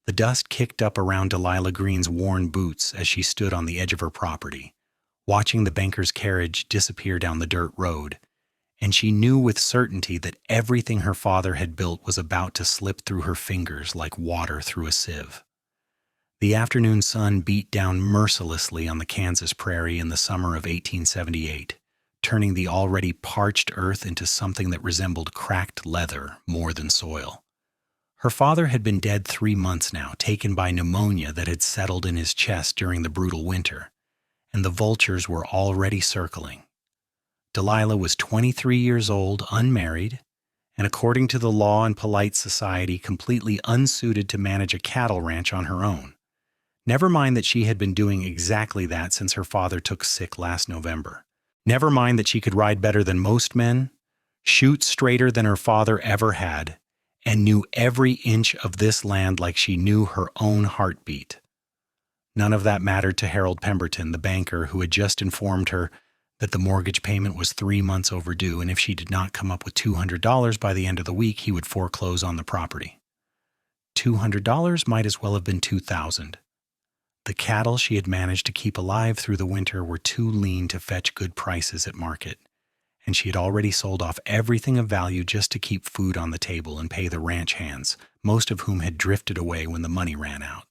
The dust kicked up around Delilah Greene's worn boots as she stood on the edge of her property, watching the banker's carriage disappear down the dirt road, and she knew with certainty that everything her father had built was about to slip through her fingers like water through a sieve. The afternoon sun beat down mercilessly on the Kansas prairie in the summer of 1878, turning the already parched earth into something that resembled cracked leather more than soil. Her father had been dead 3 months now, taken by pneumonia that had settled in his chest during the brutal winter, and the vultures were already circling. Delilah was 23 years old, unmarried, and according to the law and polite society, completely unsuited to manage a cattle ranch on her own. Never mind that she had been doing exactly that since her father took sick last November. Never mind that she could ride better than most men, shoot straighter than her father ever had, and knew every inch of this land like she knew her own heartbeat. None of that mattered to Harold Pemberton, the banker, who had just informed her that the mortgage payment was 3 months overdue, and if she did not come up with $200 by the end of the week, he would foreclose on the property. $200 might as well have been $2,000. The cattle she had managed to keep alive through the winter were too lean to fetch good prices at market, and she had already sold off everything of value just to keep food on the table and pay the ranch hands, most of whom had drifted away when the money ran out.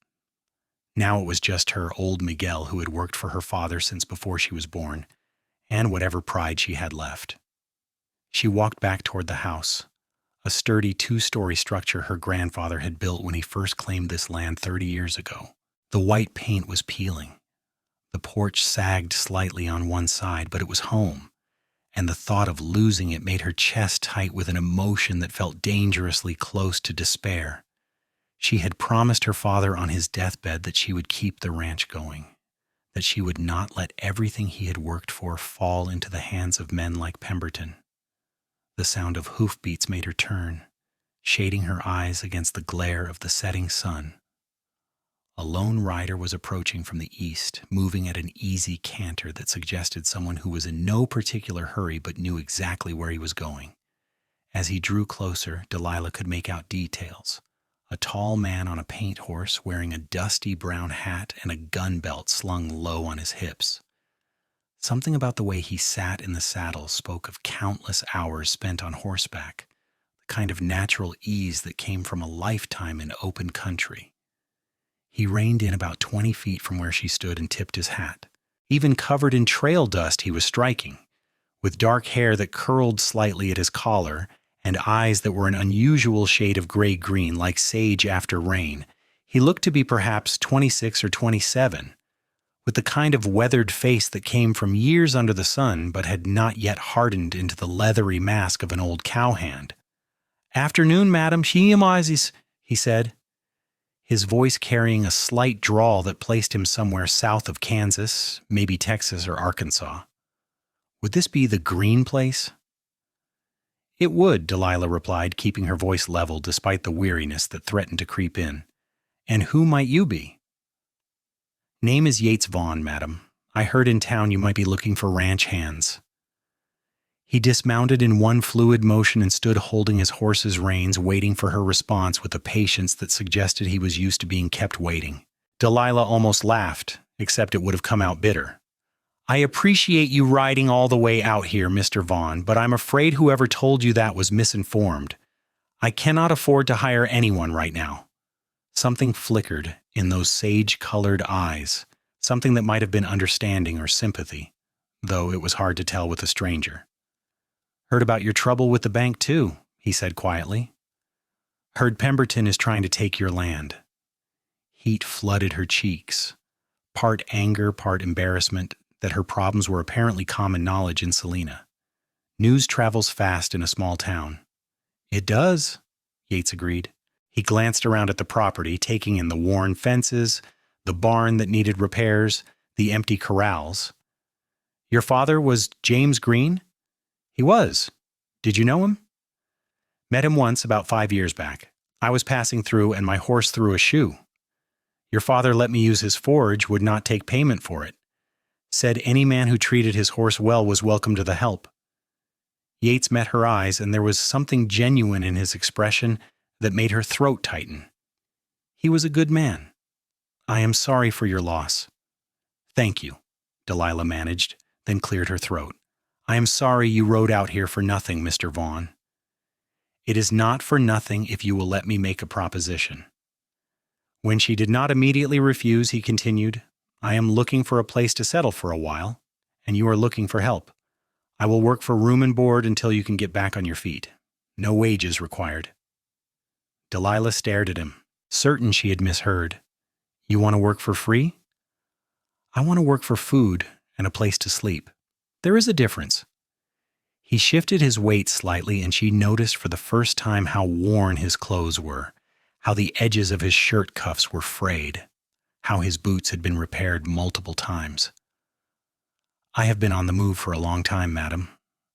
Now it was just her, old Miguel, who had worked for her father since before she was born, and whatever pride she had left. She walked back toward the house, a sturdy 2-story structure her grandfather had built when he first claimed this land 30 years ago. The white paint was peeling. The porch sagged slightly on one side, but it was home, and the thought of losing it made her chest tight with an emotion that felt dangerously close to despair. She had promised her father on his deathbed that she would keep the ranch going, that she would not let everything he had worked for fall into the hands of men like Pemberton. The sound of hoofbeats made her turn, shading her eyes against the glare of the setting sun. A lone rider was approaching from the east, moving at an easy canter that suggested someone who was in no particular hurry but knew exactly where he was going. As he drew closer, Delilah could make out details. A tall man on a paint horse wearing a dusty brown hat and a gun belt slung low on his hips. Something about the way he sat in the saddle spoke of countless hours spent on horseback, the kind of natural ease that came from a lifetime in open country. He reined in about 20 feet from where she stood and tipped his hat. Even covered in trail dust, he was striking, with dark hair that curled slightly at his collar and eyes that were an unusual shade of gray-green like sage after rain. He looked to be perhaps 26 or 27, with the kind of weathered face that came from years under the sun but had not yet hardened into the leathery mask of an old cowhand. "Afternoon, madam, she amazes," he said, his voice carrying a slight drawl that placed him somewhere south of Kansas, maybe Texas or Arkansas. Would this be the Greene place? "It would," Delilah replied, keeping her voice level despite the weariness that threatened to creep in. "And who might you be?" "Name is Yates Vaughn, madam. I heard in town you might be looking for ranch hands." He dismounted in one fluid motion and stood holding his horse's reins, waiting for her response with a patience that suggested he was used to being kept waiting. Delilah almost laughed, except it would have come out bitter. "I appreciate you riding all the way out here, Mr. Vaughn, but I'm afraid whoever told you that was misinformed. I cannot afford to hire anyone right now." Something flickered in those sage-colored eyes, something that might have been understanding or sympathy, though it was hard to tell with a stranger. "Heard about your trouble with the bank, too," he said quietly. "Heard Pemberton is trying to take your land." Heat flooded her cheeks, part anger, part embarrassment that her problems were apparently common knowledge in Salina. News travels fast in a small town. "It does," Yates agreed. He glanced around at the property, taking in the worn fences, the barn that needed repairs, the empty corrals. "Your father was James Greene?" "He was. Did you know him?" "Met him once about 5 years back. I was passing through and my horse threw a shoe. Your father let me use his forage, would not take payment for it. Said any man who treated his horse well was welcome to the help." Yates met her eyes, and there was something genuine in his expression that made her throat tighten. He was a good man. I am sorry for your loss. Thank you, Delilah managed, then cleared her throat. I am sorry you rode out here for nothing, Mr. Vaughn. It is not for nothing if you will let me make a proposition. When she did not immediately refuse, he continued, I am looking for a place to settle for a while, and you are looking for help. I will work for room and board until you can get back on your feet. No wages required. Delilah stared at him, certain she had misheard. You want to work for free? I want to work for food and a place to sleep. There is a difference. He shifted his weight slightly, and she noticed for the first time how worn his clothes were, how the edges of his shirt cuffs were frayed, how his boots had been repaired multiple times. I have been on the move for a long time, madam.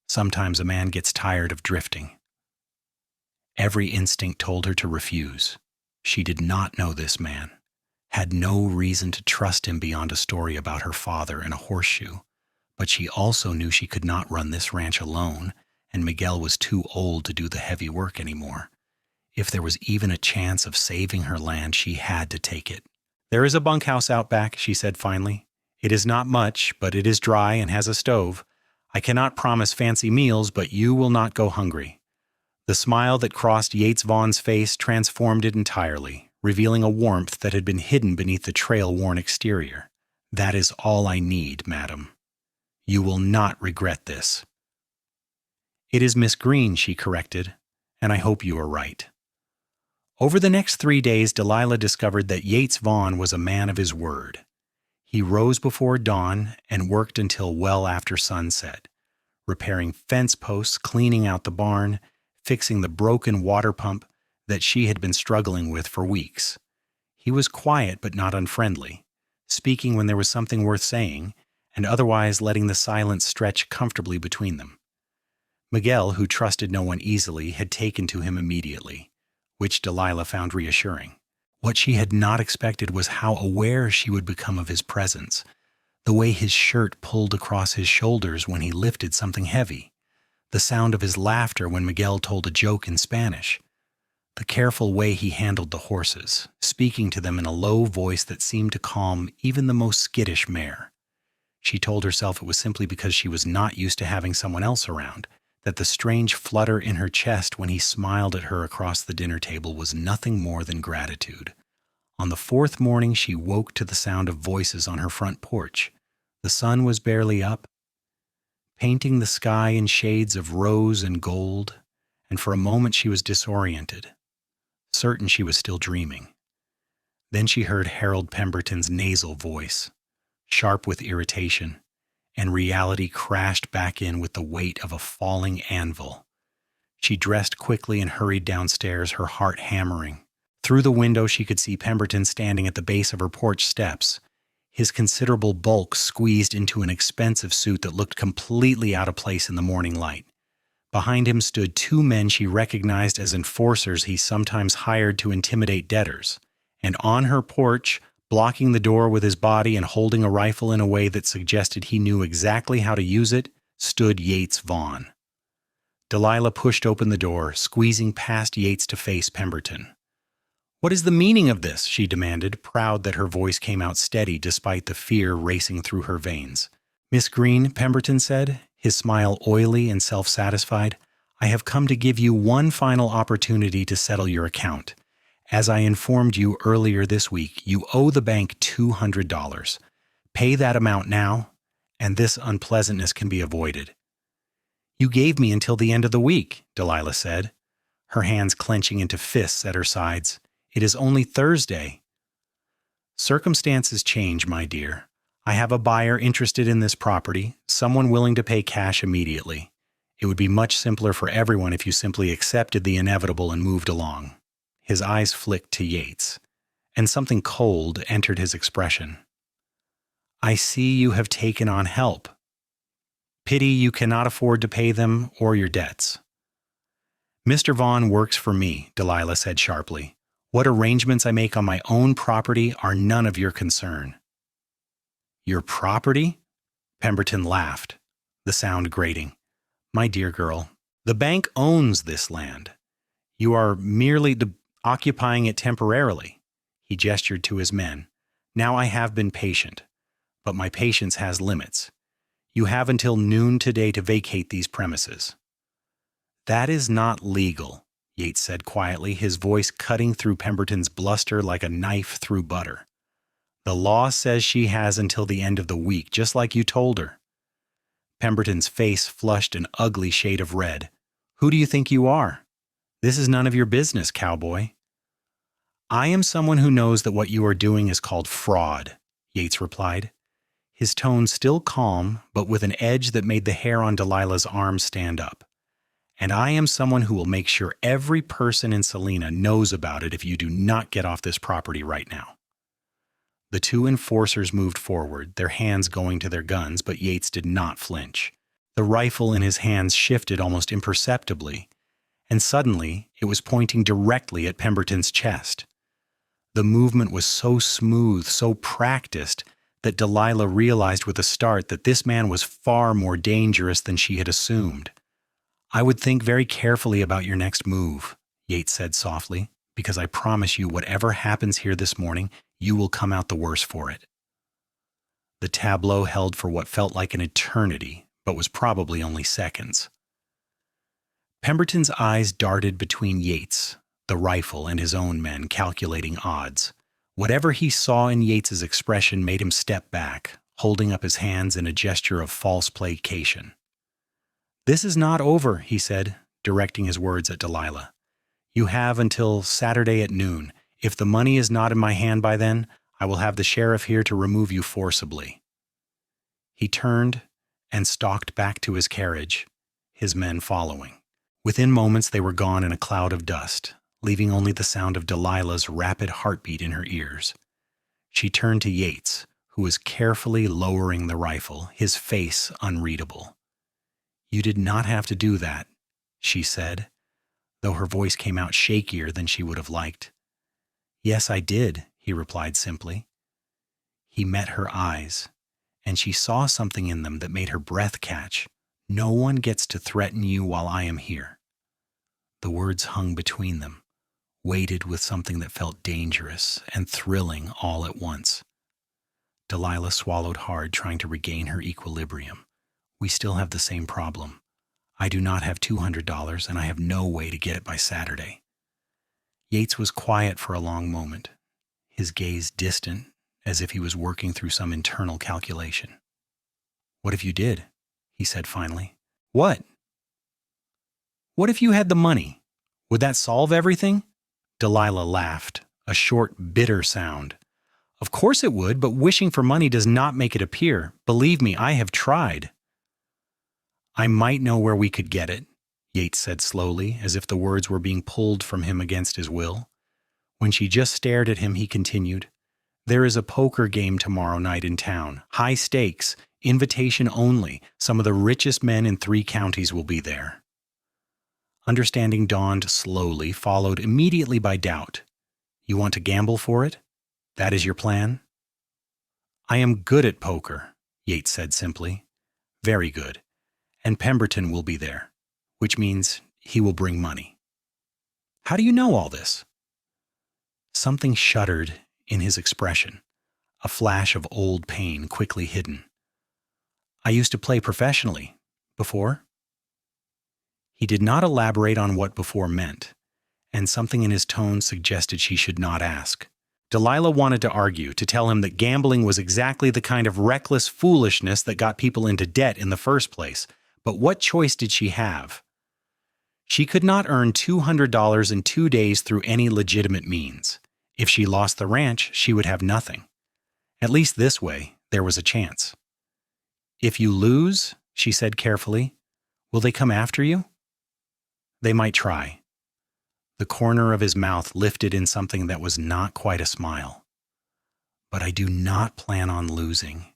Sometimes a man gets tired of drifting. Every instinct told her to refuse. She did not know this man, had no reason to trust him beyond a story about her father and a horseshoe, but she also knew she could not run this ranch alone, and Miguel was too old to do the heavy work anymore. If there was even a chance of saving her land, she had to take it. There is a bunkhouse out back, she said finally. It is not much, but it is dry and has a stove. I cannot promise fancy meals, but you will not go hungry. The smile that crossed Yates Vaughn's face transformed it entirely, revealing a warmth that had been hidden beneath the trail-worn exterior. That is all I need, madam. You will not regret this. It is Miss Greene, she corrected, and I hope you are right. Over the next 3 days, Delilah discovered that Yates Vaughn was a man of his word. He rose before dawn and worked until well after sunset, repairing fence posts, cleaning out the barn, fixing the broken water pump that she had been struggling with for weeks. He was quiet but not unfriendly, speaking when there was something worth saying, and otherwise letting the silence stretch comfortably between them. Miguel, who trusted no one easily, had taken to him immediately, which Delilah found reassuring. What she had not expected was how aware she would become of his presence, the way his shirt pulled across his shoulders when he lifted something heavy, the sound of his laughter when Miguel told a joke in Spanish, the careful way he handled the horses, speaking to them in a low voice that seemed to calm even the most skittish mare. She told herself it was simply because she was not used to having someone else around, that the strange flutter in her chest when he smiled at her across the dinner table was nothing more than gratitude. On the 4th morning, she woke to the sound of voices on her front porch. The sun was barely up, painting the sky in shades of rose and gold, and for a moment she was disoriented, certain she was still dreaming. Then she heard Harold Pemberton's nasal voice, sharp with irritation, and reality crashed back in with the weight of a falling anvil. She dressed quickly and hurried downstairs, her heart hammering. Through the window she could see Pemberton standing at the base of her porch steps, his considerable bulk squeezed into an expensive suit that looked completely out of place in the morning light. Behind him stood 2 men she recognized as enforcers he sometimes hired to intimidate debtors, and on her porch, blocking the door with his body and holding a rifle in a way that suggested he knew exactly how to use it, stood Yates Vaughn. Delilah pushed open the door, squeezing past Yates to face Pemberton. "What is the meaning of this?" she demanded, proud that her voice came out steady despite the fear racing through her veins. "Miss Greene," Pemberton said, his smile oily and self-satisfied, "I have come to give you one final opportunity to settle your account. As I informed you earlier this week, you owe the bank $200. Pay that amount now, and this unpleasantness can be avoided." "You gave me until the end of the week," Delilah said, her hands clenching into fists at her sides. "It is only Thursday." "Circumstances change, my dear. I have a buyer interested in this property, someone willing to pay cash immediately. It would be much simpler for everyone if you simply accepted the inevitable and moved along." His eyes flicked to Yates, and something cold entered his expression. "I see you have taken on help. Pity you cannot afford to pay them or your debts." "Mr. Vaughn works for me," Delilah said sharply. "What arrangements I make on my own property are none of your concern." "Your property?" Pemberton laughed, the sound grating. "My dear girl, the bank owns this land. You are merely occupying it temporarily." He gestured to his men. "Now I have been patient, but my patience has limits. You have until noon today to vacate these premises." "That is not legal," Yates said quietly, his voice cutting through Pemberton's bluster like a knife through butter. "The law says she has until the end of the week, just like you told her." Pemberton's face flushed an ugly shade of red. "Who do you think you are? This is none of your business, Cowboy." "I am someone who knows that what you are doing is called fraud," Yates replied, his tone still calm, but with an edge that made the hair on Delilah's arm stand up. "And I am someone who will make sure every person in Salina knows about it if you do not get off this property right now." The two enforcers moved forward, their hands going to their guns, but Yates did not flinch. The rifle in his hands shifted almost imperceptibly, and suddenly it was pointing directly at Pemberton's chest. The movement was so smooth, so practiced, that Delilah realized with a start that this man was far more dangerous than she had assumed. "I would think very carefully about your next move," Yates said softly, "because I promise you whatever happens here this morning, you will come out the worse for it." The tableau held for what felt like an eternity, but was probably only seconds. Pemberton's eyes darted between Yates, the rifle, and his own men, calculating odds. Whatever he saw in Yates's expression made him step back, holding up his hands in a gesture of false placation. "This is not over," he said, directing his words at Delilah. "You have until Saturday at noon. If the money is not in my hand by then, I will have the sheriff here to remove you forcibly." He turned and stalked back to his carriage, his men following. Within moments they were gone in a cloud of dust, leaving only the sound of Delilah's rapid heartbeat in her ears. She turned to Yates, who was carefully lowering the rifle, his face unreadable. "You did not have to do that," she said, though her voice came out shakier than she would have liked. "Yes, I did," he replied simply. He met her eyes, and she saw something in them that made her breath catch. "No one gets to threaten you while I am here." The words hung between them, weighted with something that felt dangerous and thrilling all at once. Delilah swallowed hard, trying to regain her equilibrium. "We still have the same problem. I do not have $200, and I have no way to get it by Saturday." Yates was quiet for a long moment, his gaze distant, as if he was working through some internal calculation. "What if you did?" he said finally. "What?" "What if you had the money? Would that solve everything?" Delilah laughed, a short, bitter sound. "Of course it would, but wishing for money does not make it appear. Believe me, I have tried." "I might know where we could get it," Yates said slowly, as if the words were being pulled from him against his will. When she just stared at him, he continued, "There is a poker game tomorrow night in town. High stakes, invitation only. Some of the richest men in 3 counties will be there." Understanding dawned slowly, followed immediately by doubt. "You want to gamble for it? That is your plan?" "I am good at poker," Yates said simply. "Very good. And Pemberton will be there, which means he will bring money." "How do you know all this?" Something shuddered in his expression, a flash of old pain quickly hidden. "I used to play professionally. Before?" He did not elaborate on what before meant, and something in his tone suggested she should not ask. Delilah wanted to argue, to tell him that gambling was exactly the kind of reckless foolishness that got people into debt in the first place, but what choice did she have? She could not earn $200 in 2 days through any legitimate means. If she lost the ranch, she would have nothing. At least this way, there was a chance. "If you lose," she said carefully, "will they come after you?" "They might try." The corner of his mouth lifted in something that was not quite a smile. "But I do not plan on losing."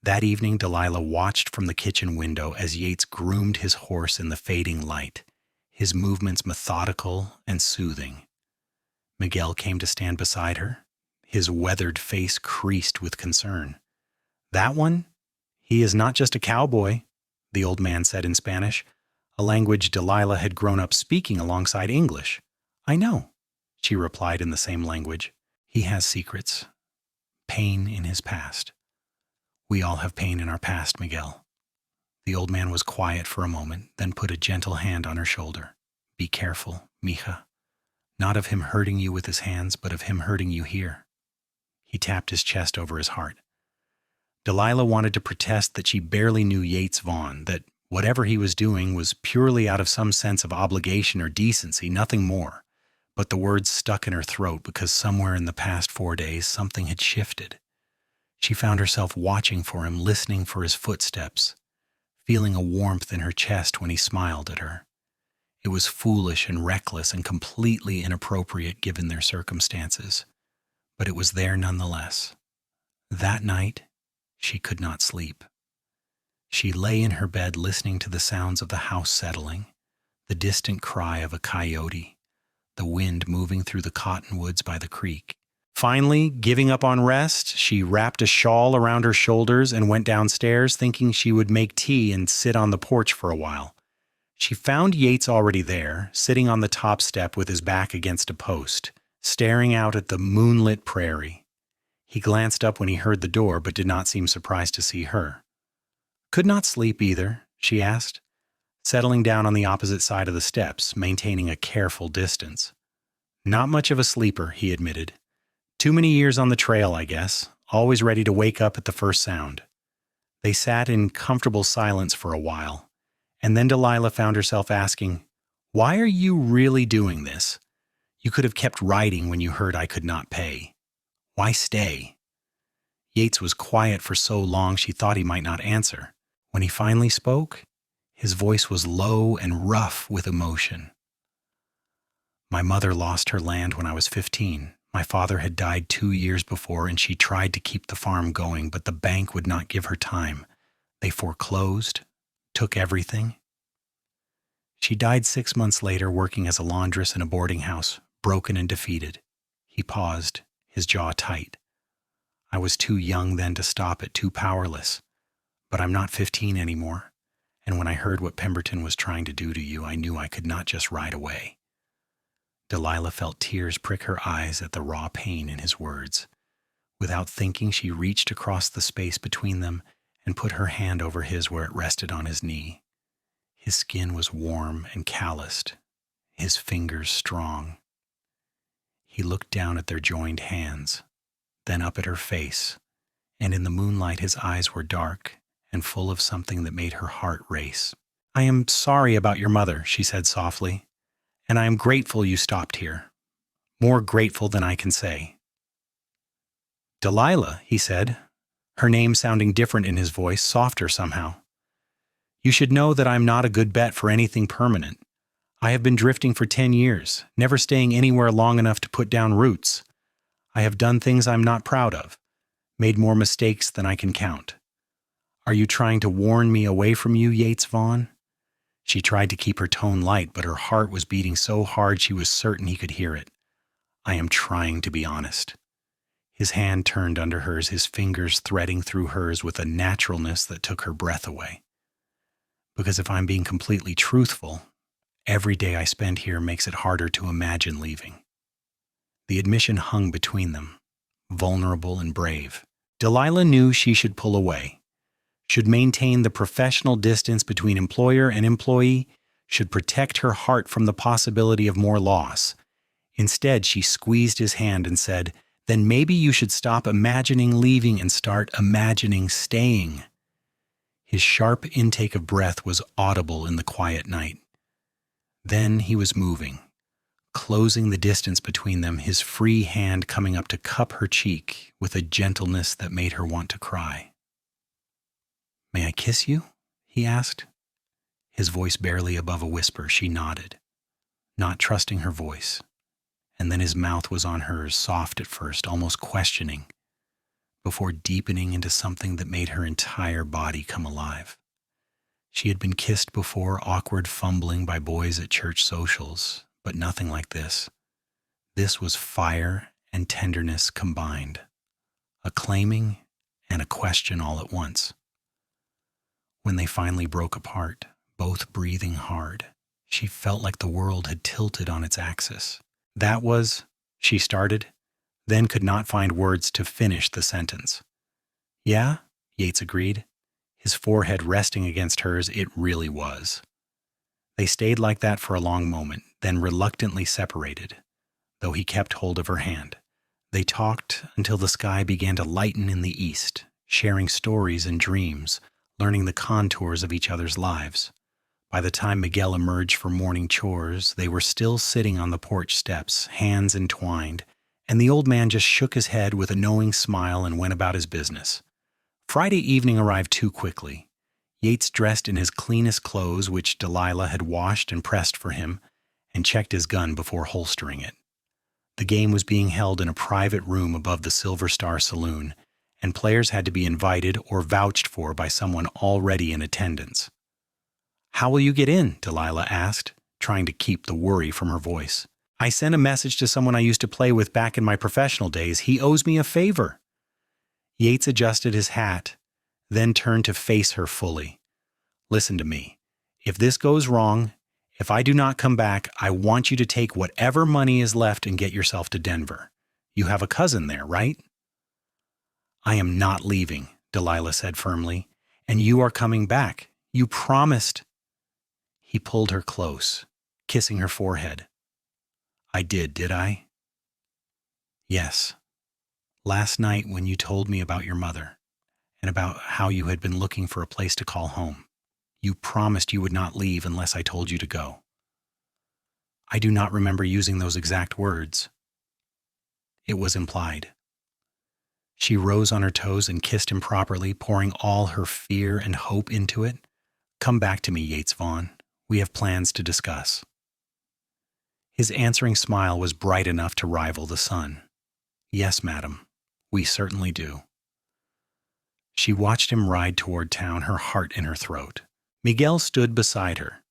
That evening, Delilah watched from the kitchen window as Yates groomed his horse in the fading light, his movements methodical and soothing. Miguel came to stand beside her, his weathered face creased with concern. "That one? He is not just a cowboy," the old man said in Spanish, a language Delilah had grown up speaking alongside English. "I know," she replied in the same language. He has secrets, pain in his past. We all have pain in our past, Miguel. The old man was quiet for a moment, then put a gentle hand on her shoulder. Be careful, mija. Not of him hurting you with his hands, but of him hurting you here. He tapped his chest over his heart. Delilah wanted to protest that she barely knew Yates Vaughn, that whatever he was doing was purely out of some sense of obligation or decency, nothing more. But the words stuck in her throat because somewhere in the past 4 days something had shifted. She found herself watching for him, listening for his footsteps, feeling a warmth in her chest when he smiled at her. It was foolish and reckless and completely inappropriate given their circumstances, but it was there nonetheless. That night, she could not sleep. She lay in her bed listening to the sounds of the house settling, the distant cry of a coyote, the wind moving through the cottonwoods by the creek. Finally, giving up on rest, she wrapped a shawl around her shoulders and went downstairs, thinking she would make tea and sit on the porch for a while. She found Yates already there, sitting on the top step with his back against a post, staring out at the moonlit prairie. He glanced up when he heard the door, but did not seem surprised to see her. Could not sleep either, she asked, settling down on the opposite side of the steps, maintaining a careful distance. Not much of a sleeper, he admitted. Too many years on the trail, I guess, always ready to wake up at the first sound. They sat in comfortable silence for a while, and then Delilah found herself asking, "Why are you really doing this? You could have kept writing when you heard I could not pay. Why stay?" Yates was quiet for so long she thought he might not answer. When he finally spoke, his voice was low and rough with emotion. "My mother lost her land when I was 15. My father had died 2 years before, and she tried to keep the farm going, but the bank would not give her time. They foreclosed, took everything. She died 6 months later working as a laundress in a boarding house, broken and defeated." He paused, his jaw tight. "I was too young then to stop it, too powerless. But I'm not 15 anymore, and when I heard what Pemberton was trying to do to you, I knew I could not just ride away." Delilah felt tears prick her eyes at the raw pain in his words. Without thinking, she reached across the space between them and put her hand over his where it rested on his knee. His skin was warm and calloused, his fingers strong. He looked down at their joined hands, then up at her face, and in the moonlight his eyes were dark and full of something that made her heart race. "I am sorry about your mother," she said softly, "and I am grateful you stopped here. More grateful than I can say." "Delilah," he said, her name sounding different in his voice, softer somehow. "You should know that I'm not a good bet for anything permanent. I have been drifting for 10 years, never staying anywhere long enough to put down roots. I have done things I'm not proud of, made more mistakes than I can count. Are you trying to warn me away from you, Yates Vaughn?" She tried to keep her tone light, but her heart was beating so hard she was certain he could hear it. "I am trying to be honest." His hand turned under hers, his fingers threading through hers with a naturalness that took her breath away. "Because if I'm being completely truthful, every day I spend here makes it harder to imagine leaving." The admission hung between them, vulnerable and brave. Delilah knew she should pull away, should maintain the professional distance between employer and employee, should protect her heart from the possibility of more loss. Instead, she squeezed his hand and said, "Then maybe you should stop imagining leaving and start imagining staying." His sharp intake of breath was audible in the quiet night. Then he was moving, closing the distance between them, his free hand coming up to cup her cheek with a gentleness that made her want to cry. "May I kiss you?" he asked. His voice barely above a whisper. She nodded, not trusting her voice. And then his mouth was on hers, soft at first, almost questioning, before deepening into something that made her entire body come alive. She had been kissed before, awkward fumbling by boys at church socials, but nothing like this. This was fire and tenderness combined, a claiming and a question all at once. When they finally broke apart, both breathing hard, she felt like the world had tilted on its axis. "That was," she started, then could not find words to finish the sentence. Yeah, Yates agreed, his forehead resting against hers. It really was. They stayed like that for a long moment, then reluctantly separated, though he kept hold of her hand. They talked until the sky began to lighten in the east, sharing stories and dreams, learning the contours of each other's lives. By the time Miguel emerged for morning chores, they were still sitting on the porch steps, hands entwined, and the old man just shook his head with a knowing smile and went about his business. Friday evening arrived too quickly. Yates dressed in his cleanest clothes, which Delilah had washed and pressed for him, and checked his gun before holstering it. The game was being held in a private room above the Silver Star Saloon, and players had to be invited or vouched for by someone already in attendance. "How will you get in?" Delilah asked, trying to keep the worry from her voice. "I sent a message to someone I used to play with back in my professional days. He owes me a favor." Yates adjusted his hat, then turned to face her fully. "Listen to me. If this goes wrong, if I do not come back, I want you to take whatever money is left and get yourself to Denver. You have a cousin there, right?" "I am not leaving," Delilah said firmly. "And you are coming back. You promised." He pulled her close, kissing her forehead. "I did I?" "Yes. Last night when you told me about your mother, and about how you had been looking for a place to call home, you promised you would not leave unless I told you to go." "I do not remember using those exact words." "It was implied." She rose on her toes and kissed him properly, pouring all her fear and hope into it. "Come back to me, Yates Vaughn. We have plans to discuss." His answering smile was bright enough to rival the sun. "Yes, madam, we certainly do." She watched him ride toward town, her heart in her throat. Miguel stood beside her,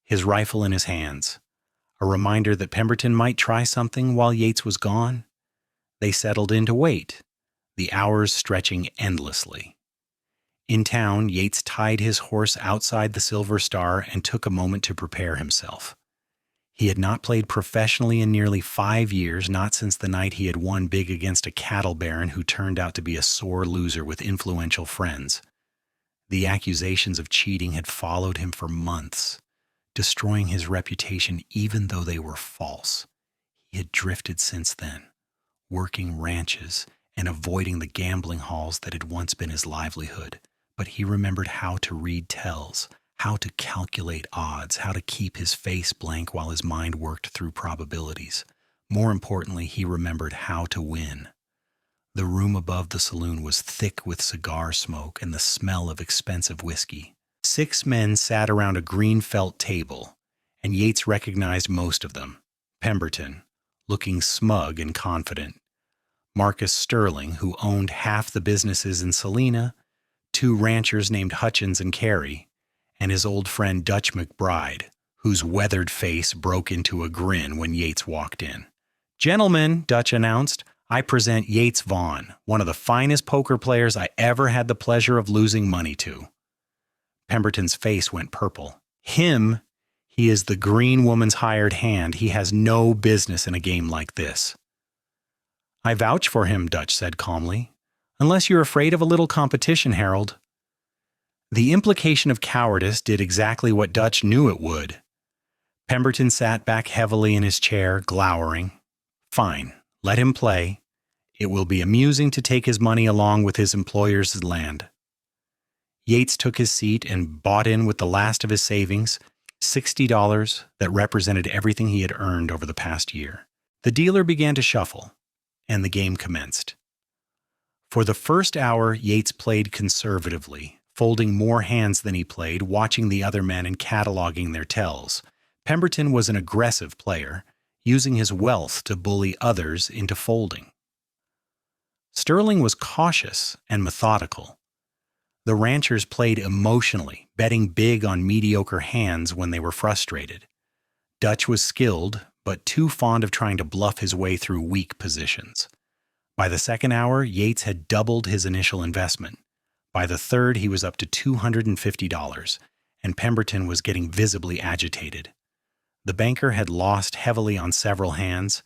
his rifle in his hands, a reminder that Pemberton might try something while Yates was gone. They settled in to wait, the hours stretching endlessly. In town, Yates tied his horse outside the Silver Star and took a moment to prepare himself. He had not played professionally in nearly 5 years, not since the night he had won big against a cattle baron who turned out to be a sore loser with influential friends. The accusations of cheating had followed him for months, destroying his reputation even though they were false. He had drifted since then, working ranches and avoiding the gambling halls that had once been his livelihood. But he remembered how to read tells, how to calculate odds, how to keep his face blank while his mind worked through probabilities. More importantly, he remembered how to win. The room above the saloon was thick with cigar smoke and the smell of expensive whiskey. 6 men sat around a green felt table, and Yates recognized most of them. Pemberton, looking smug and confident. Marcus Sterling, who owned half the businesses in Salina, 2 ranchers named Hutchins and Carey, and his old friend Dutch McBride, whose weathered face broke into a grin when Yates walked in. "Gentlemen," Dutch announced, "I present Yates Vaughn, one of the finest poker players I ever had the pleasure of losing money to." Pemberton's face went purple. "Him? He is the green woman's hired hand. He has no business in a game like this." "I vouch for him," Dutch said calmly. "Unless you're afraid of a little competition, Harold." The implication of cowardice did exactly what Dutch knew it would. Pemberton sat back heavily in his chair, glowering. "Fine, let him play. It will be amusing to take his money along with his employer's land." Yates took his seat and bought in with the last of his savings, $60 that represented everything he had earned over the past year. The dealer began to shuffle, and the game commenced. For the first hour, Yates played conservatively, folding more hands than he played, watching the other men and cataloging their tells. Pemberton was an aggressive player, using his wealth to bully others into folding. Sterling was cautious and methodical. The ranchers played emotionally, betting big on mediocre hands when they were frustrated. Dutch was skilled, but too fond of trying to bluff his way through weak positions. By the second hour, Yates had doubled his initial investment. By the third, he was up to $250, and Pemberton was getting visibly agitated. The banker had lost heavily on several hands.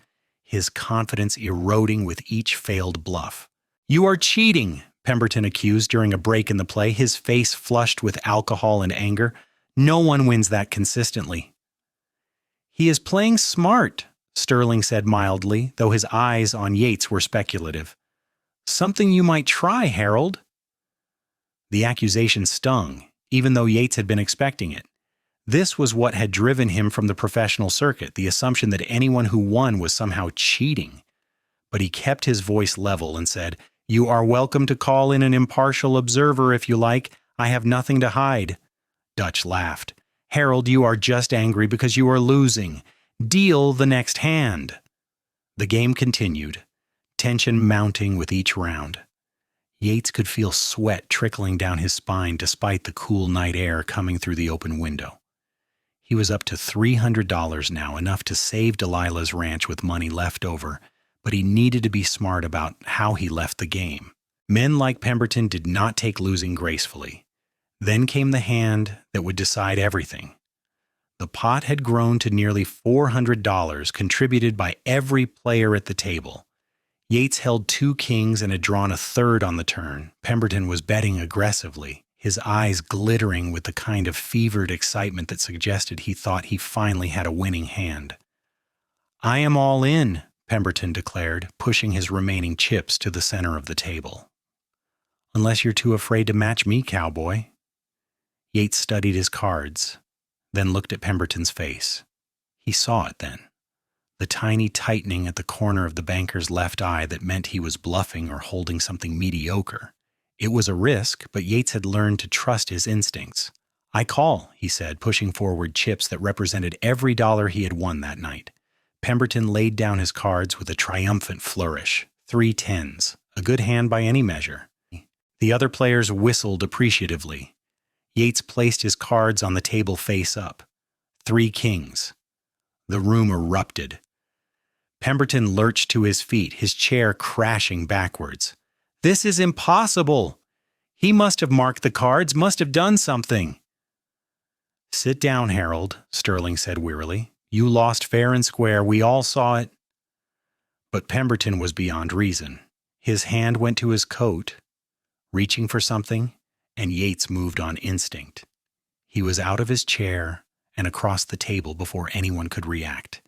his confidence eroding with each failed bluff. "You are cheating," Pemberton accused during a break in the play, his face flushed with alcohol and anger. "No one wins that consistently." "He is playing smart," Sterling said mildly, though his eyes on Yates were speculative. "Something you might try, Harold." The accusation stung, even though Yates had been expecting it. This was what had driven him from the professional circuit, the assumption that anyone who won was somehow cheating. But he kept his voice level and said, "You are welcome to call in an impartial observer if you like. I have nothing to hide." Dutch laughed. "Harold, you are just angry because you are losing. Deal the next hand." The game continued, tension mounting with each round. Yates could feel sweat trickling down his spine despite the cool night air coming through the open window. He was up to $300 now, enough to save Delilah's ranch with money left over, but he needed to be smart about how he left the game. Men like Pemberton did not take losing gracefully. Then came the hand that would decide everything. The pot had grown to nearly $400, contributed by every player at the table. Yates held 2 kings and had drawn a third on the turn. Pemberton was betting aggressively, his eyes glittering with the kind of fevered excitement that suggested he thought he finally had a winning hand. "I am all in," Pemberton declared, pushing his remaining chips to the center of the table. "Unless you're too afraid to match me, Cowboy." Yates studied his cards, then looked at Pemberton's face. He saw it then. The tiny tightening at the corner of the banker's left eye that meant he was bluffing or holding something mediocre. It was a risk, but Yates had learned to trust his instincts. "I call," he said, pushing forward chips that represented every dollar he had won that night. Pemberton laid down his cards with a triumphant flourish. 3 tens, a good hand by any measure. The other players whistled appreciatively. Yates placed his cards on the table face up. 3 kings. The room erupted. Pemberton lurched to his feet, his chair crashing backwards. "This is impossible! He must have marked the cards, must have done something." "Sit down, Harold," Sterling said wearily. "You lost fair and square. We all saw it." But Pemberton was beyond reason. His hand went to his coat, reaching for something, and Yates moved on instinct. He was out of his chair and across the table before anyone could react,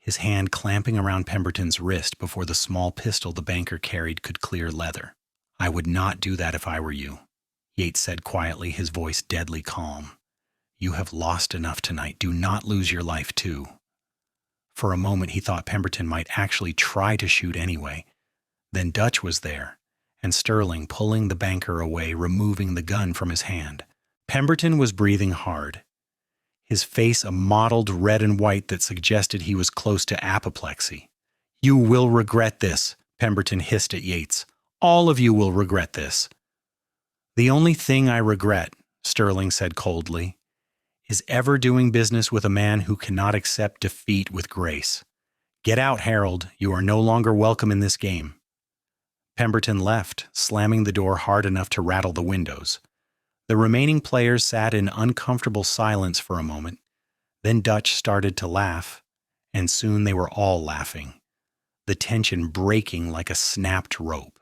his hand clamping around Pemberton's wrist before the small pistol the banker carried could clear leather. "I would not do that if I were you," Yates said quietly, his voice deadly calm. "You have lost enough tonight. Do not lose your life, too." For a moment he thought Pemberton might actually try to shoot anyway. Then Dutch was there, and Sterling pulling the banker away, removing the gun from his hand. Pemberton was breathing hard, his face a mottled red and white that suggested he was close to apoplexy. "You will regret this," Pemberton hissed at Yates. "All of you will regret this." "The only thing I regret," Sterling said coldly, "is ever doing business with a man who cannot accept defeat with grace. Get out, Harold. You are no longer welcome in this game." Pemberton left, slamming the door hard enough to rattle the windows. The remaining players sat in uncomfortable silence for a moment. Then Dutch started to laugh, and soon they were all laughing, the tension breaking like a snapped rope.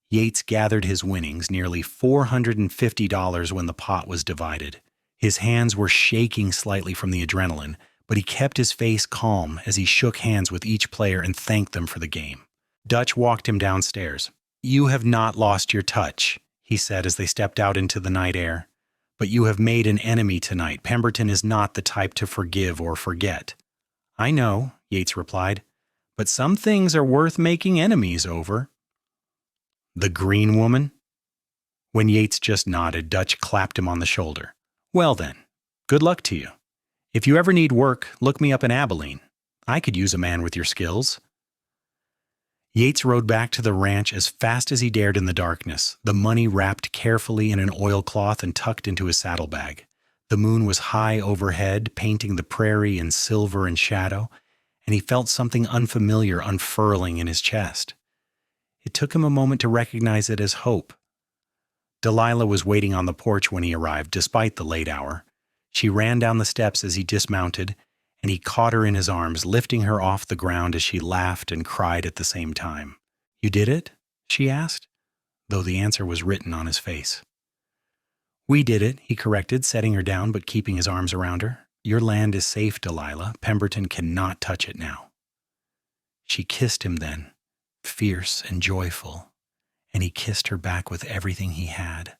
Yates gathered his winnings, nearly $450 when the pot was divided. His hands were shaking slightly from the adrenaline, but he kept his face calm as he shook hands with each player and thanked them for the game. Dutch walked him downstairs. "You have not lost your touch," he said as they stepped out into the night air. "But you have made an enemy tonight. Pemberton is not the type to forgive or forget." "I know," Yates replied, "but some things are worth making enemies over." "The Green woman?" When Yates just nodded, Dutch clapped him on the shoulder. "Well then, good luck to you. If you ever need work, look me up in Abilene. I could use a man with your skills." Yates rode back to the ranch as fast as he dared in the darkness, the money wrapped carefully in an oilcloth and tucked into his saddlebag. The moon was high overhead, painting the prairie in silver and shadow, and he felt something unfamiliar unfurling in his chest. It took him a moment to recognize it as hope. Delilah was waiting on the porch when he arrived, despite the late hour. She ran down the steps as he dismounted, and he caught her in his arms, lifting her off the ground as she laughed and cried at the same time. "You did it?" she asked, though the answer was written on his face. "We did it," he corrected, setting her down but keeping his arms around her. "Your land is safe, Delilah. Pemberton cannot touch it now." She kissed him then, fierce and joyful, and he kissed her back with everything he had,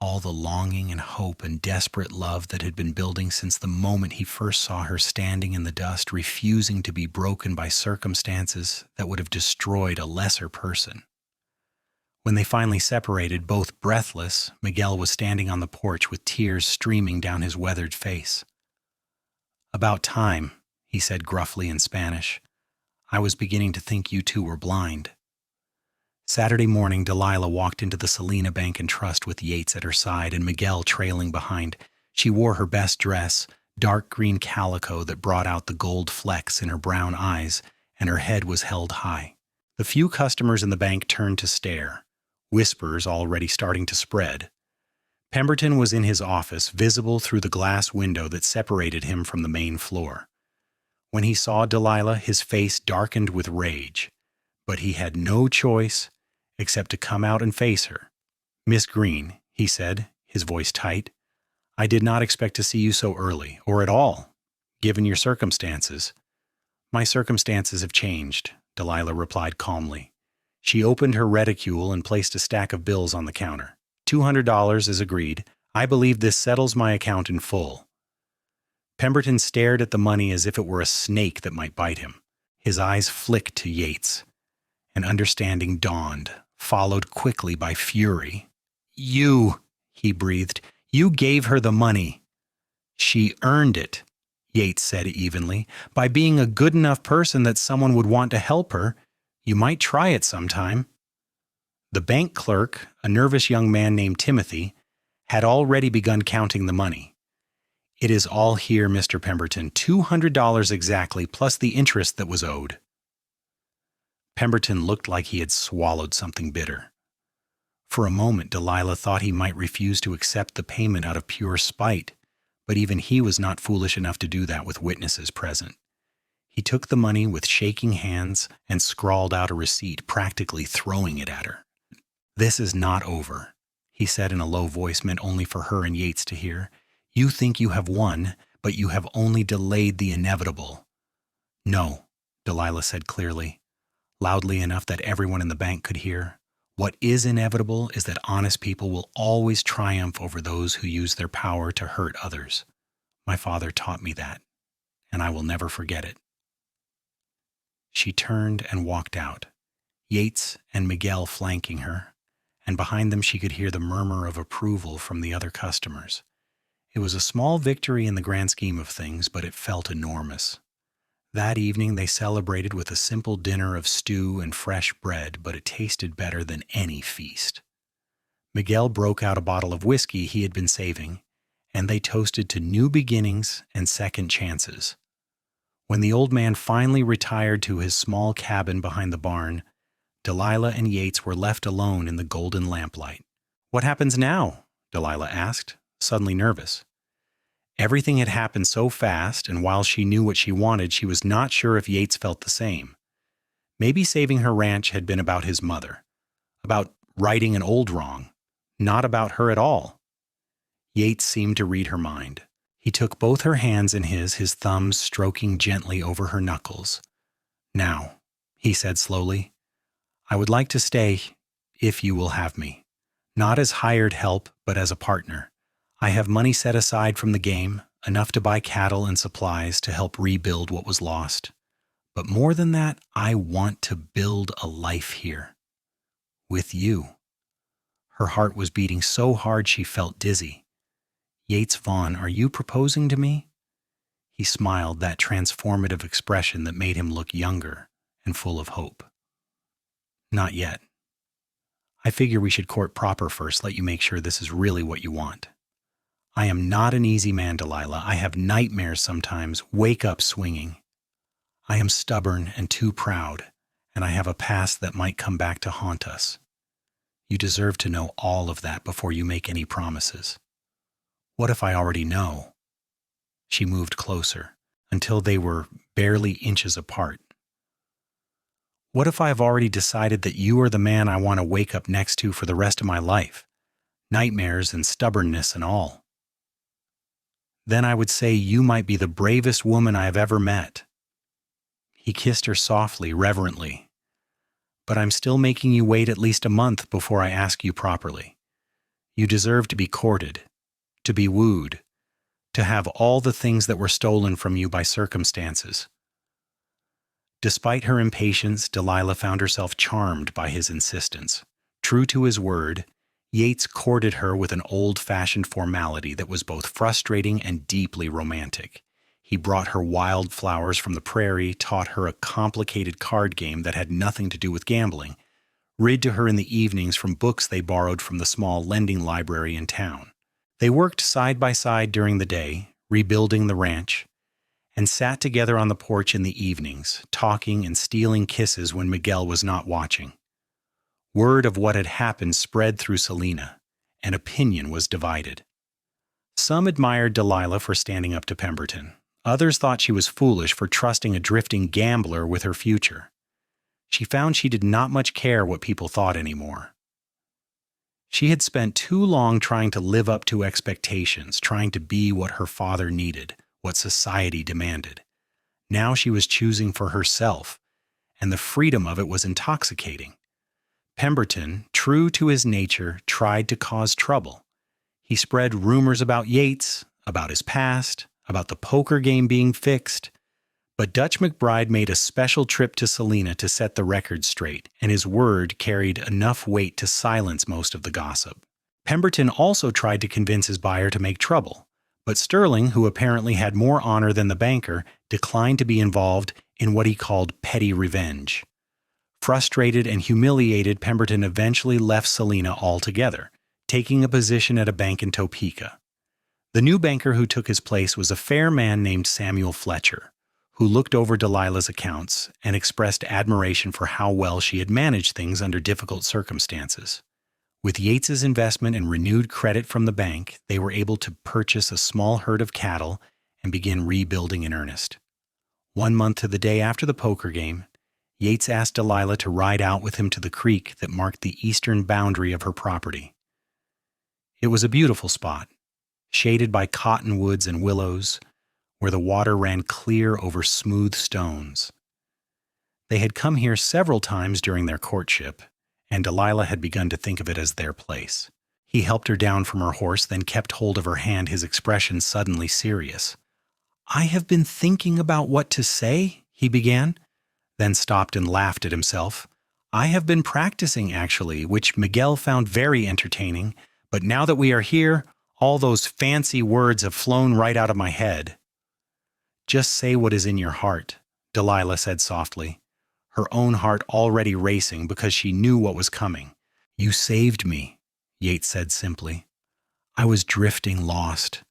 all the longing and hope and desperate love that had been building since the moment he first saw her standing in the dust, refusing to be broken by circumstances that would have destroyed a lesser person. When they finally separated, both breathless, Miguel was standing on the porch with tears streaming down his weathered face. "About time," he said gruffly in Spanish. "I was beginning to think you two were blind." Saturday morning, Delilah walked into the Selena Bank and Trust with Yates at her side and Miguel trailing behind. She wore her best dress, dark green calico that brought out the gold flecks in her brown eyes, and her head was held high. The few customers in the bank turned to stare, whispers already starting to spread. Pemberton was in his office, visible through the glass window that separated him from the main floor. When he saw Delilah, his face darkened with rage, but he had no choice except to come out and face her. "Miss Greene," he said, his voice tight, "I did not expect to see you so early, or at all, given your circumstances." "My circumstances have changed," Delilah replied calmly. She opened her reticule and placed a stack of bills on the counter. $200 is agreed. I believe this settles my account in full." Pemberton stared at the money as if it were a snake that might bite him. His eyes flicked to Yates. An understanding dawned, followed quickly by fury. "You," he breathed, "you gave her the money." "She earned it," Yates said evenly, "by being a good enough person that someone would want to help her. You might try it sometime." The bank clerk, a nervous young man named Timothy, had already begun counting the money. "It is all here, Mr. Pemberton, $200 exactly, plus the interest that was owed." Pemberton looked like he had swallowed something bitter. For a moment, Delilah thought he might refuse to accept the payment out of pure spite, but even he was not foolish enough to do that with witnesses present. He took the money with shaking hands and scrawled out a receipt, practically throwing it at her. "This is not over," he said in a low voice meant only for her and Yates to hear. "You think you have won, but you have only delayed the inevitable." "No," Delilah said clearly, loudly enough that everyone in the bank could hear. "What is inevitable is that honest people will always triumph over those who use their power to hurt others. My father taught me that, and I will never forget it." She turned and walked out, Yates and Miguel flanking her, and behind them she could hear the murmur of approval from the other customers. It was a small victory in the grand scheme of things, but it felt enormous. That evening they celebrated with a simple dinner of stew and fresh bread, but it tasted better than any feast. Miguel broke out a bottle of whiskey he had been saving, and they toasted to new beginnings and second chances. When the old man finally retired to his small cabin behind the barn, Delilah and Yates were left alone in the golden lamplight. "What happens now?" Delilah asked, suddenly nervous. Everything had happened so fast, and while she knew what she wanted, she was not sure if Yates felt the same. Maybe saving her ranch had been about his mother, about righting an old wrong, not about her at all. Yates seemed to read her mind. He took both her hands in his thumbs stroking gently over her knuckles. "Now," he said slowly, "I would like to stay, if you will have me. Not as hired help, but as a partner. I have money set aside from the game, enough to buy cattle and supplies to help rebuild what was lost. But more than that, I want to build a life here. With you." Her heart was beating so hard she felt dizzy. "Yates Vaughn, are you proposing to me?" He smiled, that transformative expression that made him look younger and full of hope. "Not yet. I figure we should court proper first, let you make sure this is really what you want. I am not an easy man, Delilah. I have nightmares sometimes, wake up swinging. I am stubborn and too proud, and I have a past that might come back to haunt us. You deserve to know all of that before you make any promises." "What if I already know?" She moved closer, until they were barely inches apart. What if I have already decided that you are the man I want to wake up next to for the rest of my life? Nightmares and stubbornness and all. Then I would say you might be the bravest woman I have ever met. He kissed her softly, reverently. But I'm still making you wait at least a month before I ask you properly. You deserve to be courted, to be wooed, to have all the things that were stolen from you by circumstances. Despite her impatience, Delilah found herself charmed by his insistence. True to his word, Yates courted her with an old-fashioned formality that was both frustrating and deeply romantic. He brought her wild flowers from the prairie, taught her a complicated card game that had nothing to do with gambling, read to her in the evenings from books they borrowed from the small lending library in town. They worked side by side during the day, rebuilding the ranch, and sat together on the porch in the evenings, talking and stealing kisses when Miguel was not watching. Word of what had happened spread through Selena, and opinion was divided. Some admired Delilah for standing up to Pemberton. Others thought she was foolish for trusting a drifting gambler with her future. She found she did not much care what people thought anymore. She had spent too long trying to live up to expectations, trying to be what her father needed, what society demanded. Now she was choosing for herself, and the freedom of it was intoxicating. Pemberton, true to his nature, tried to cause trouble. He spread rumors about Yates, about his past, about the poker game being fixed. But Dutch McBride made a special trip to Selena to set the record straight, and his word carried enough weight to silence most of the gossip. Pemberton also tried to convince his buyer to make trouble, but Sterling, who apparently had more honor than the banker, declined to be involved in what he called petty revenge. Frustrated and humiliated, Pemberton eventually left Selena altogether, taking a position at a bank in Topeka. The new banker who took his place was a fair man named Samuel Fletcher, who looked over Delilah's accounts and expressed admiration for how well she had managed things under difficult circumstances. With Yates's investment and renewed credit from the bank, they were able to purchase a small herd of cattle and begin rebuilding in earnest. 1 month to the day after the poker game, Yates asked Delilah to ride out with him to the creek that marked the eastern boundary of her property. It was a beautiful spot, shaded by cottonwoods and willows, where the water ran clear over smooth stones. They had come here several times during their courtship, and Delilah had begun to think of it as their place. He helped her down from her horse, then kept hold of her hand, his expression suddenly serious. "I have been thinking about what to say," he began, then stopped and laughed at himself. "I have been practicing, actually, which Miguel found very entertaining, but now that we are here, all those fancy words have flown right out of my head." "Just say what is in your heart," Delilah said softly, her own heart already racing because she knew what was coming. "You saved me," Yates said simply. "I was drifting lost,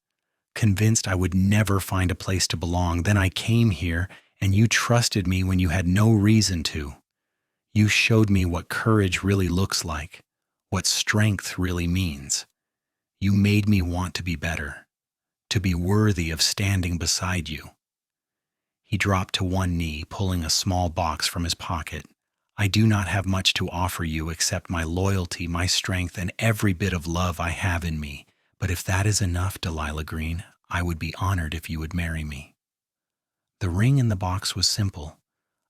convinced I would never find a place to belong. Then I came here, and you trusted me when you had no reason to. You showed me what courage really looks like, what strength really means. You made me want to be better, to be worthy of standing beside you." He dropped to one knee, pulling a small box from his pocket. "I do not have much to offer you except my loyalty, my strength, and every bit of love I have in me. But if that is enough, Delilah Greene, I would be honored if you would marry me." The ring in the box was simple,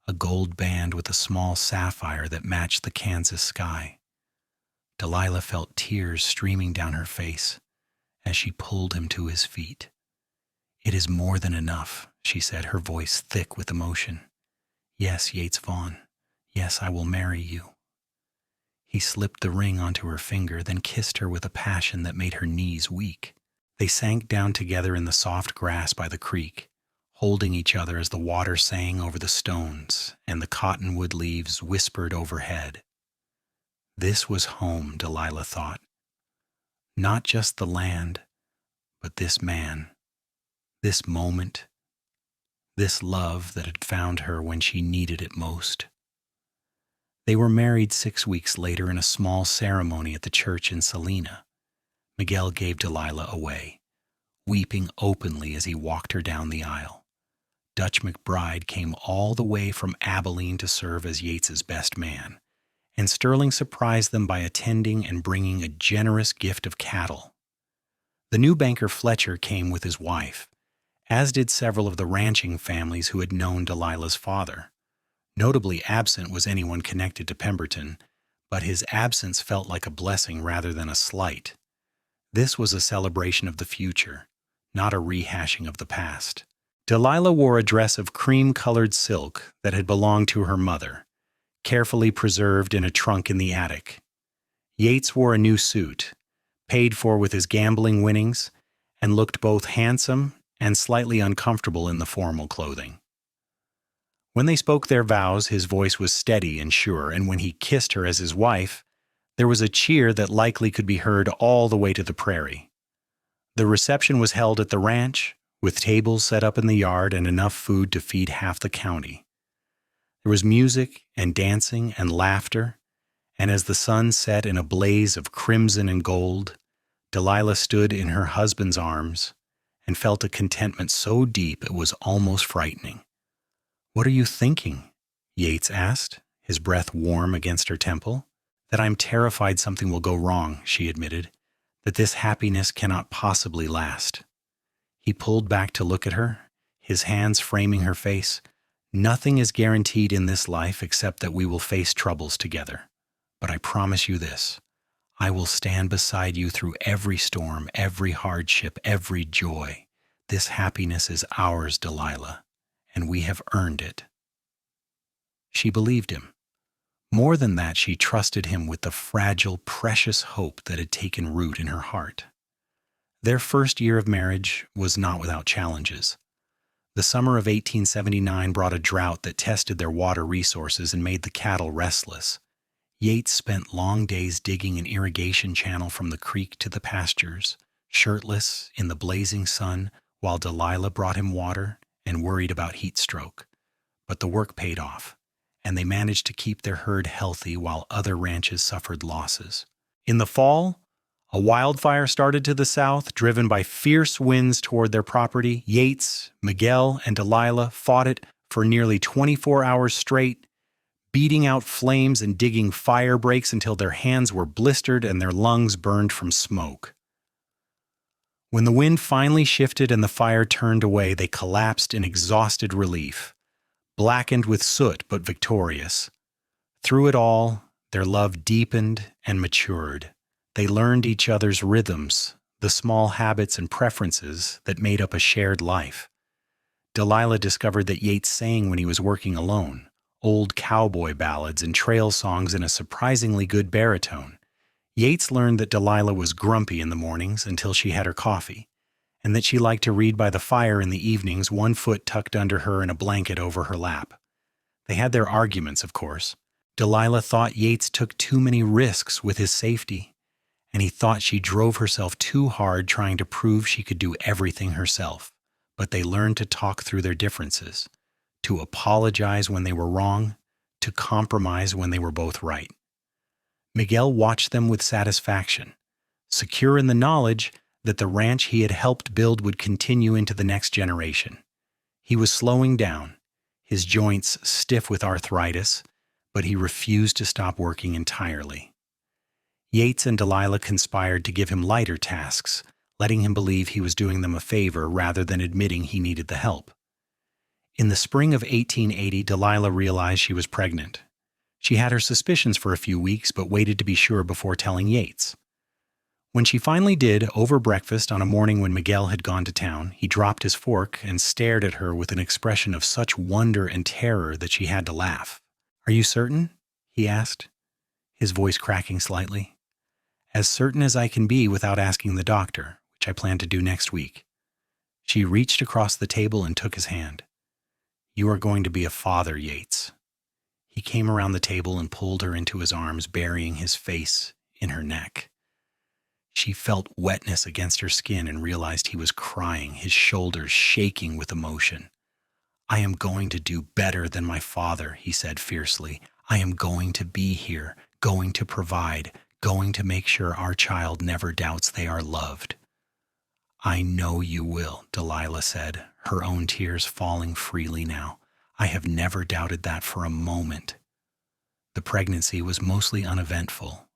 a gold band with a small sapphire that matched the Kansas sky. Delilah felt tears streaming down her face as she pulled him to his feet. "It is more than enough," she said, her voice thick with emotion. "Yes, Yates Vaughn. Yes, I will marry you." He slipped the ring onto her finger, then kissed her with a passion that made her knees weak. They sank down together in the soft grass by the creek, holding each other as the water sang over the stones and the cottonwood leaves whispered overhead. This was home, Delilah thought. Not just the land, but this man, this moment, this love that had found her when she needed it most. They were married 6 weeks later in a small ceremony at the church in Selena. Miguel gave Delilah away, weeping openly as he walked her down the aisle. Dutch McBride came all the way from Abilene to serve as Yates's best man, and Sterling surprised them by attending and bringing a generous gift of cattle. The new banker Fletcher came with his wife, as did several of the ranching families who had known Delilah's father. Notably absent was anyone connected to Pemberton, but his absence felt like a blessing rather than a slight. This was a celebration of the future, not a rehashing of the past. Delilah wore a dress of cream-colored silk that had belonged to her mother, carefully preserved in a trunk in the attic. Yates wore a new suit, paid for with his gambling winnings, and looked both handsome and slightly uncomfortable in the formal clothing. When they spoke their vows, his voice was steady and sure, and when he kissed her as his wife, there was a cheer that likely could be heard all the way to the prairie. The reception was held at the ranch, with tables set up in the yard and enough food to feed half the county. There was music and dancing and laughter, and as the sun set in a blaze of crimson and gold, Delilah stood in her husband's arms and felt a contentment so deep it was almost frightening. "What are you thinking?" Yates asked, his breath warm against her temple. "That I'm terrified something will go wrong," she admitted, "that this happiness cannot possibly last." He pulled back to look at her, his hands framing her face. "Nothing is guaranteed in this life except that we will face troubles together. But I promise you this, I will stand beside you through every storm, every hardship, every joy. This happiness is ours, Delilah, and we have earned it." She believed him. More than that, she trusted him with the fragile, precious hope that had taken root in her heart. Their first year of marriage was not without challenges. The summer of 1879 brought a drought that tested their water resources and made the cattle restless. Yates spent long days digging an irrigation channel from the creek to the pastures, shirtless in the blazing sun, while Delilah brought him water and worried about heat stroke. But the work paid off, and they managed to keep their herd healthy while other ranches suffered losses. In the fall, a wildfire started to the south, driven by fierce winds toward their property. Yates, Miguel, and Delilah fought it for nearly 24 hours straight, beating out flames and digging fire breaks until their hands were blistered and their lungs burned from smoke. When the wind finally shifted and the fire turned away, they collapsed in exhausted relief, blackened with soot but victorious. Through it all, their love deepened and matured. They learned each other's rhythms, the small habits and preferences that made up a shared life. Delilah discovered that Yates sang when he was working alone, old cowboy ballads and trail songs in a surprisingly good baritone. Yates learned that Delilah was grumpy in the mornings until she had her coffee, and that she liked to read by the fire in the evenings, one foot tucked under her and a blanket over her lap. They had their arguments, of course. Delilah thought Yates took too many risks with his safety, and he thought she drove herself too hard trying to prove she could do everything herself. But they learned to talk through their differences, to apologize when they were wrong, to compromise when they were both right. Miguel watched them with satisfaction, secure in the knowledge that the ranch he had helped build would continue into the next generation. He was slowing down, his joints stiff with arthritis, but he refused to stop working entirely. Yates and Delilah conspired to give him lighter tasks, letting him believe he was doing them a favor rather than admitting he needed the help. In the spring of 1880, Delilah realized she was pregnant. She had her suspicions for a few weeks, but waited to be sure before telling Yates. When she finally did, over breakfast on a morning when Miguel had gone to town, he dropped his fork and stared at her with an expression of such wonder and terror that she had to laugh. "Are you certain?" he asked, his voice cracking slightly. "As certain as I can be without asking the doctor, which I plan to do next week." She reached across the table and took his hand. "You are going to be a father, Yates." He came around the table and pulled her into his arms, burying his face in her neck. She felt wetness against her skin and realized he was crying, his shoulders shaking with emotion. "I am going to do better than my father," he said fiercely. "I am going to be here, going to provide, going to make sure our child never doubts they are loved." "I know you will," Delilah said, her own tears falling freely now. "I have never doubted that for a moment." The pregnancy was mostly uneventful,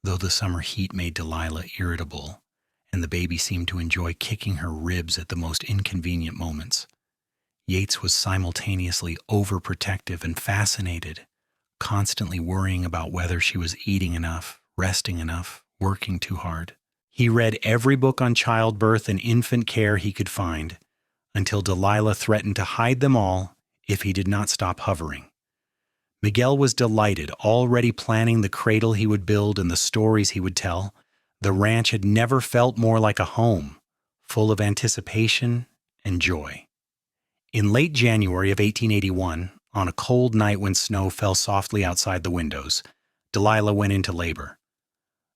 though the summer heat made Delilah irritable, and the baby seemed to enjoy kicking her ribs at the most inconvenient moments. Yates was simultaneously overprotective and fascinated, constantly worrying about whether she was eating enough, resting enough, working too hard. He read every book on childbirth and infant care he could find, until Delilah threatened to hide them all if he did not stop hovering. Miguel was delighted, already planning the cradle he would build and the stories he would tell. The ranch had never felt more like a home, full of anticipation and joy. In late January of 1881, on a cold night when snow fell softly outside the windows, Delilah went into labor.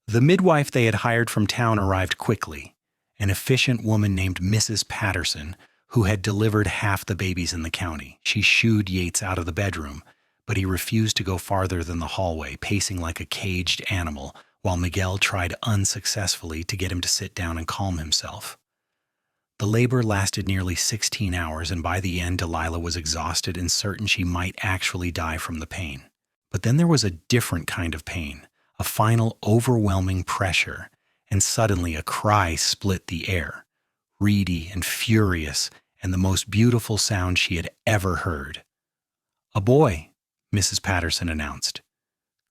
The midwife they had hired from town arrived quickly, an efficient woman named Mrs. Patterson, who had delivered half the babies in the county. She shooed Yates out of the bedroom, but he refused to go farther than the hallway, pacing like a caged animal, while Miguel tried unsuccessfully to get him to sit down and calm himself. The labor lasted nearly 16 hours, and by the end Delilah was exhausted and certain she might actually die from the pain. But then there was a different kind of pain, a final overwhelming pressure, and suddenly a cry split the air, reedy and furious, and the most beautiful sound she had ever heard. "A boy," Mrs. Patterson announced,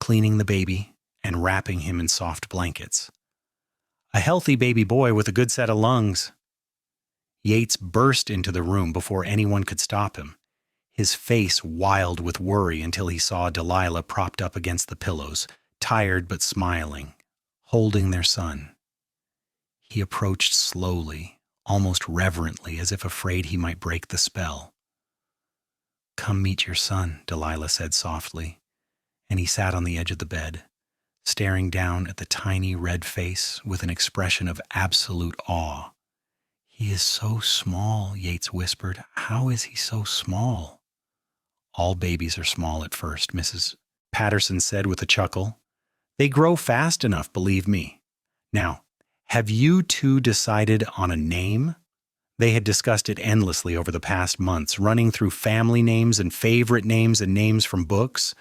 cleaning the baby and wrapping him in soft blankets. "A healthy baby boy with a good set of lungs." Yates burst into the room before anyone could stop him, his face wild with worry until he saw Delilah propped up against the pillows, tired but smiling, holding their son. He approached slowly, almost reverently, as if afraid he might break the spell. "Come meet your son," Delilah said softly, and he sat on the edge of the bed, staring down at the tiny red face with an expression of absolute awe. "He is so small," Yates whispered. "How is he so small?" "All babies are small at first," Mrs. Patterson said with a chuckle. "They grow fast enough, believe me. Now, have you two decided on a name?" They had discussed it endlessly over the past months, running through family names and favorite names and names from books.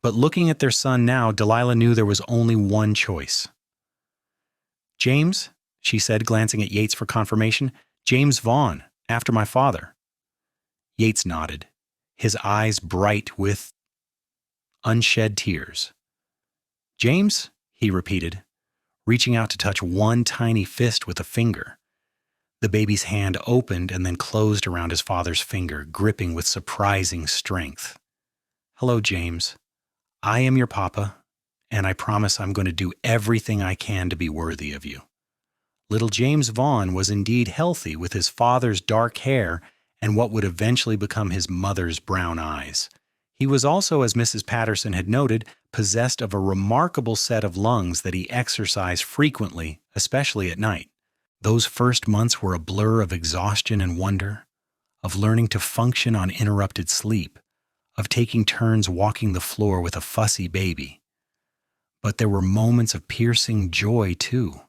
But looking at their son now, Delilah knew there was only one choice. "James," she said, glancing at Yates for confirmation. "James Vaughn, after my father." Yates nodded, his eyes bright with unshed tears. "James?" he repeated, reaching out to touch one tiny fist with a finger. The baby's hand opened and then closed around his father's finger, gripping with surprising strength. "Hello, James. I am your papa, and I promise I'm going to do everything I can to be worthy of you." Little James Vaughn was indeed healthy, with his father's dark hair and what would eventually become his mother's brown eyes. He was also, as Mrs. Patterson had noted, possessed of a remarkable set of lungs that he exercised frequently, especially at night. Those first months were a blur of exhaustion and wonder, of learning to function on interrupted sleep, of taking turns walking the floor with a fussy baby. But there were moments of piercing joy, too.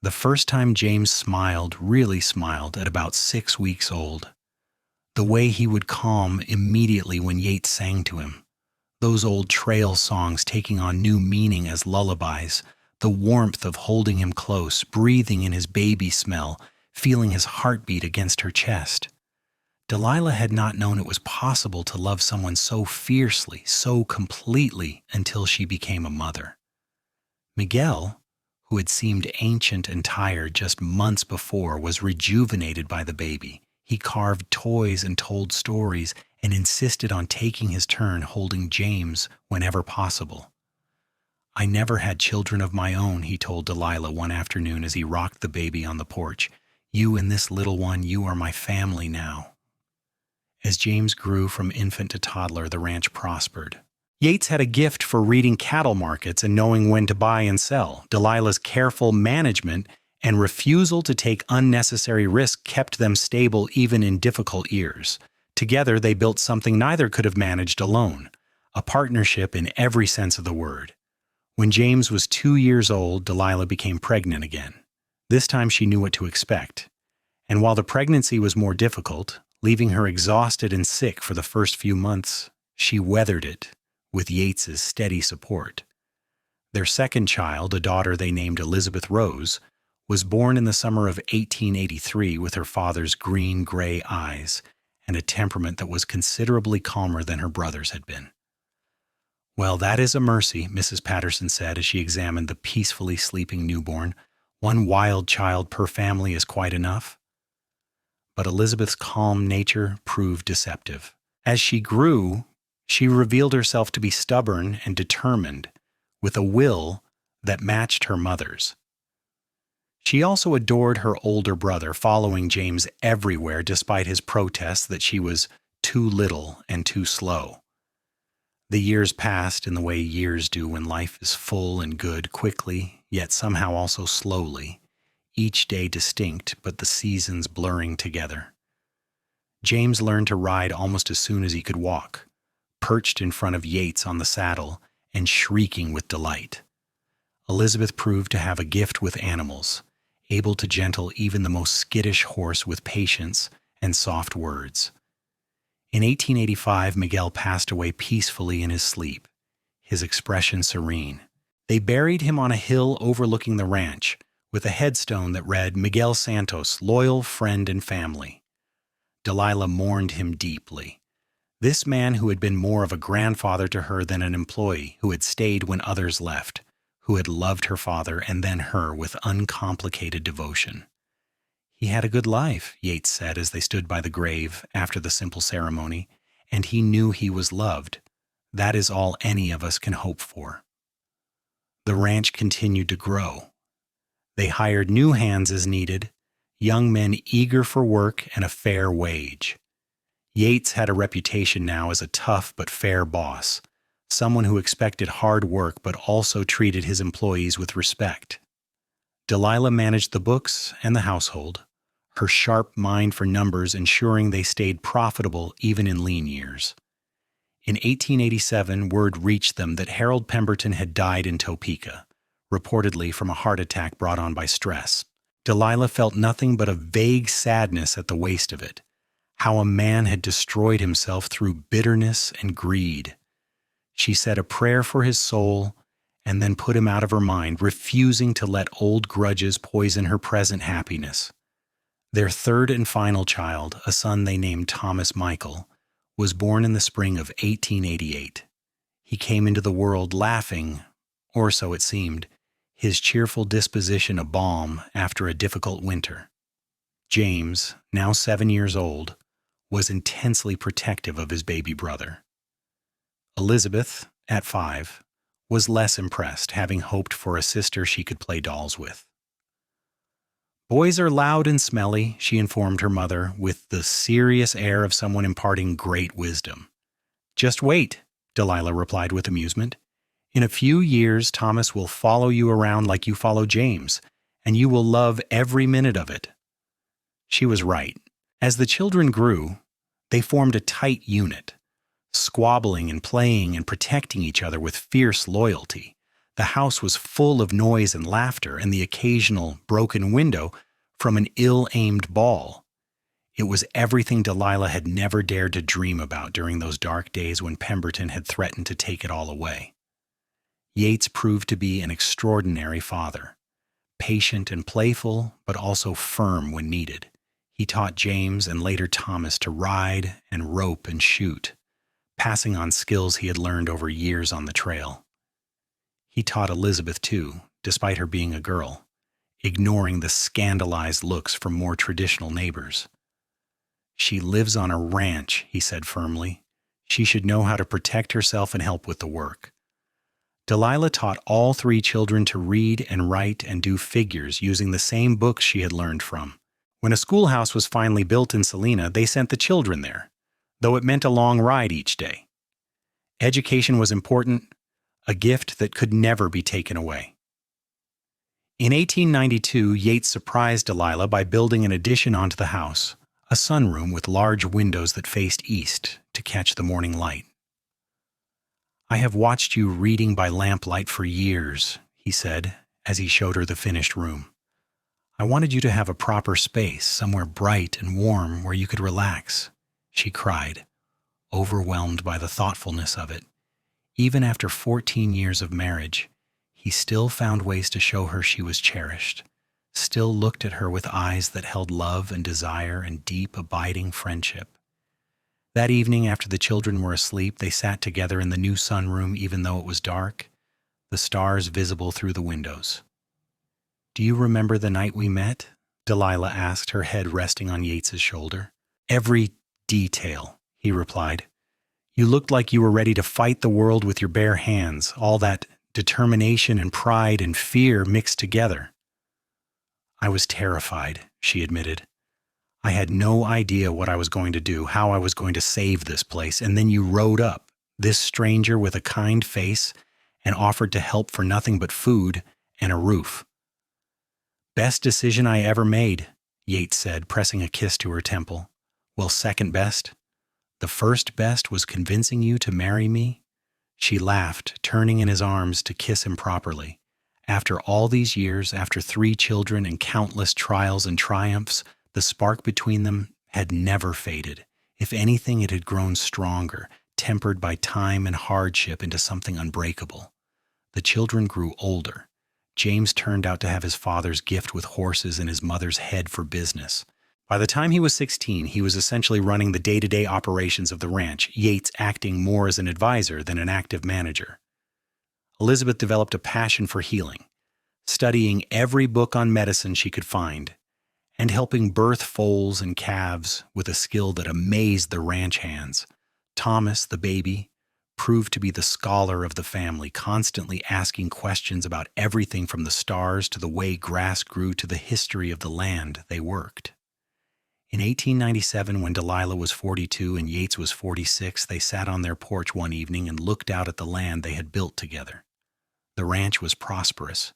The first time James smiled, really smiled, at about 6 weeks old. The way he would calm immediately when Yates sang to him. Those old trail songs taking on new meaning as lullabies. The warmth of holding him close, breathing in his baby smell, feeling his heartbeat against her chest. Delilah had not known it was possible to love someone so fiercely, so completely, until she became a mother. Miguel, who had seemed ancient and tired just months before, was rejuvenated by the baby. He carved toys and told stories and insisted on taking his turn holding James whenever possible. "I never had children of my own," he told Delilah one afternoon as he rocked the baby on the porch. "You and this little one, you are my family now." As James grew from infant to toddler, the ranch prospered. Yates had a gift for reading cattle markets and knowing when to buy and sell. Delilah's careful management and refusal to take unnecessary risk kept them stable even in difficult years. Together, they built something neither could have managed alone, a partnership in every sense of the word. When James was 2 years old, Delilah became pregnant again. This time she knew what to expect, and while the pregnancy was more difficult, leaving her exhausted and sick for the first few months, she weathered it with Yates's steady support. Their second child, a daughter they named Elizabeth Rose, was born in the summer of 1883 with her father's green-gray eyes and a temperament that was considerably calmer than her brother's had been. "Well, that is a mercy," Mrs. Patterson said as she examined the peacefully sleeping newborn. "One wild child per family is quite enough." But Elizabeth's calm nature proved deceptive. As she grew, she revealed herself to be stubborn and determined, with a will that matched her mother's. She also adored her older brother, following James everywhere despite his protests that she was too little and too slow. The years passed in the way years do when life is full and good, quickly, yet somehow also slowly, each day distinct but the seasons blurring together. James learned to ride almost as soon as he could walk, perched in front of Yates on the saddle and shrieking with delight. Elizabeth proved to have a gift with animals, able to gentle even the most skittish horse with patience and soft words. In 1885, Miguel passed away peacefully in his sleep, his expression serene. They buried him on a hill overlooking the ranch, with a headstone that read, "Miguel Santos, loyal friend and family." Delilah mourned him deeply. This man who had been more of a grandfather to her than an employee, who had stayed when others left, who had loved her father and then her with uncomplicated devotion. "He had a good life," Yates said as they stood by the grave after the simple ceremony, "and he knew he was loved. That is all any of us can hope for." The ranch continued to grow. They hired new hands as needed, young men eager for work and a fair wage. Yates had a reputation now as a tough but fair boss, someone who expected hard work but also treated his employees with respect. Delilah managed the books and the household, her sharp mind for numbers ensuring they stayed profitable even in lean years. In 1887, word reached them that Harold Pemberton had died in Topeka, reportedly from a heart attack brought on by stress. Delilah felt nothing but a vague sadness at the waste of it, how a man had destroyed himself through bitterness and greed. She said a prayer for his soul and then put him out of her mind, refusing to let old grudges poison her present happiness. Their third and final child, a son they named Thomas Michael, was born in the spring of 1888. He came into the world laughing, or so it seemed, his cheerful disposition a balm after a difficult winter. James, now 7 years old, was intensely protective of his baby brother. Elizabeth, at 5, was less impressed, having hoped for a sister she could play dolls with. "Boys are loud and smelly," she informed her mother, with the serious air of someone imparting great wisdom. "Just wait," Delilah replied with amusement. "In a few years, Thomas will follow you around like you follow James, and you will love every minute of it." She was right. As the children grew, they formed a tight unit, squabbling and playing and protecting each other with fierce loyalty. The house was full of noise and laughter and the occasional broken window from an ill-aimed ball. It was everything Delilah had never dared to dream about during those dark days when Pemberton had threatened to take it all away. Yates proved to be an extraordinary father, patient and playful, but also firm when needed. He taught James and later Thomas to ride and rope and shoot, passing on skills he had learned over years on the trail. He taught Elizabeth too, despite her being a girl, ignoring the scandalized looks from more traditional neighbors. "She lives on a ranch," he said firmly. "She should know how to protect herself and help with the work." Delilah taught all 3 children to read and write and do figures using the same books she had learned from. When a schoolhouse was finally built in Salina, they sent the children there, though it meant a long ride each day. Education was important, a gift that could never be taken away. In 1892, Yates surprised Delilah by building an addition onto the house, a sunroom with large windows that faced east to catch the morning light. "I have watched you reading by lamplight for years," he said as he showed her the finished room. "I I wanted you to have a proper space, somewhere bright and warm where you could relax, she cried, overwhelmed by the thoughtfulness of it. Even after 14 years of marriage, he still found ways to show her she was cherished, still looked at her with eyes that held love and desire and deep, abiding friendship. That evening, after the children were asleep, they sat together in the new sunroom even though it was dark, the stars visible through the windows. "Do you remember the night we met?" Delilah asked, her head resting on Yates's shoulder. "Every detail," he replied. "You looked like you were ready to fight the world with your bare hands, all that determination and pride and fear mixed together." "I was terrified," she admitted. "I had no idea what I was going to do, how I was going to save this place, and then you rode up, this stranger with a kind face, and offered to help for nothing but food and a roof." "Best decision I ever made," Yates said, pressing a kiss to her temple. "Well, second best? The first best was convincing you to marry me?" She laughed, turning in his arms to kiss him properly. After all these years, after 3 children and countless trials and triumphs, the spark between them had never faded. If anything, it had grown stronger, tempered by time and hardship into something unbreakable. The children grew older. James turned out to have his father's gift with horses and his mother's head for business. By the time he was 16, he was essentially running the day-to-day operations of the ranch, Yates acting more as an advisor than an active manager. Elizabeth developed a passion for healing, studying every book on medicine she could find, and helping birth foals and calves with a skill that amazed the ranch hands. Thomas, the baby, proved to be the scholar of the family, constantly asking questions about everything from the stars to the way grass grew to the history of the land they worked. In 1897, when Delilah was 42 and Yates was 46, they sat on their porch one evening and looked out at the land they had built together. The ranch was prosperous,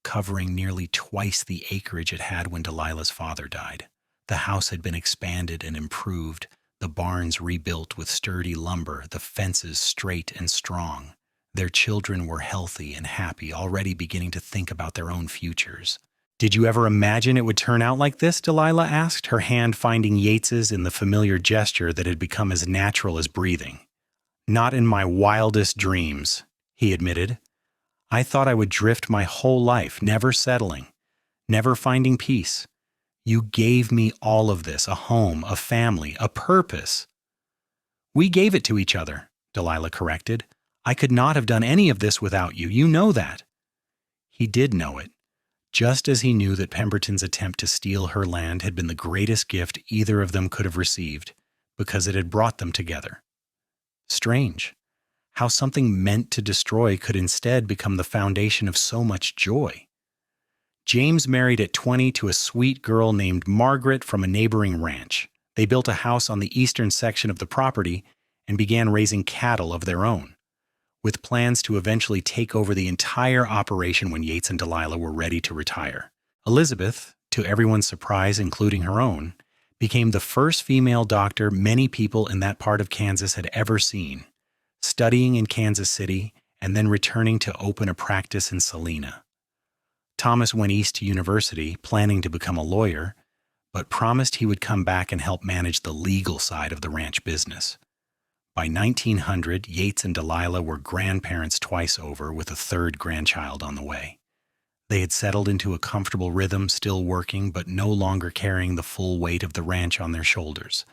covering nearly twice the acreage it had when Delilah's father died. The house had been expanded and improved, the barns rebuilt with sturdy lumber, the fences straight and strong. Their children were healthy and happy, already beginning to think about their own futures. "Did you ever imagine it would turn out like this?" Delilah asked, her hand finding Yates's in the familiar gesture that had become as natural as breathing. "Not in my wildest dreams," he admitted. "I thought I would drift my whole life, never settling, never finding peace. You gave me all of this, a home, a family, a purpose." "We gave it to each other," Delilah corrected. "I could not have done any of this without you. You know that." He did know it, just as he knew that Pemberton's attempt to steal her land had been the greatest gift either of them could have received, because it had brought them together. Strange, how something meant to destroy could instead become the foundation of so much joy. James married at 20 to a sweet girl named Margaret from a neighboring ranch. They built a house on the eastern section of the property and began raising cattle of their own, with plans to eventually take over the entire operation when Yates and Delilah were ready to retire. Elizabeth, to everyone's surprise, including her own, became the first female doctor many people in that part of Kansas had ever seen, studying in Kansas City and then returning to open a practice in Salina. Thomas went east to university, planning to become a lawyer, but promised he would come back and help manage the legal side of the ranch business. By 1900, Yates and Delilah were grandparents twice over, with a third grandchild on the way. They had settled into a comfortable rhythm, still working, but no longer carrying the full weight of the ranch on their shoulders.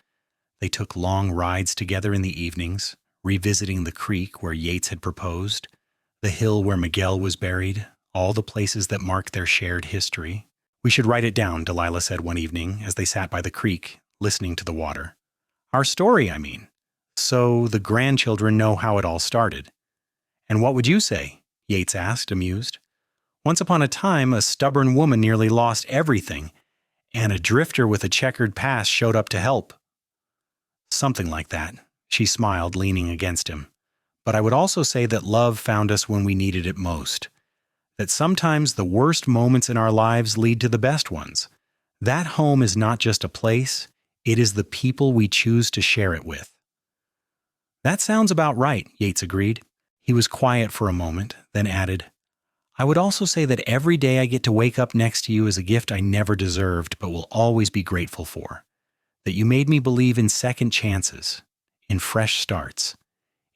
They took long rides together in the evenings, revisiting the creek where Yates had proposed, the hill where Miguel was buried, all the places that marked their shared history. "We should write it down," Delilah said one evening as they sat by the creek, listening to the water. "Our story, I mean. So the grandchildren know how it all started." "And what would you say?" Yates asked, amused. "Once upon a time, a stubborn woman nearly lost everything, and a drifter with a checkered past showed up to help." "Something like that," she smiled, leaning against him. "But I would also say that love found us when we needed it most. That sometimes the worst moments in our lives lead to the best ones. That home is not just a place, it is the people we choose to share it with." "That sounds about right," Yates agreed. He was quiet for a moment, then added, I would also say that every day I get to wake up next to you is a gift I never deserved but will always be grateful for. That you made me believe in second chances, in fresh starts,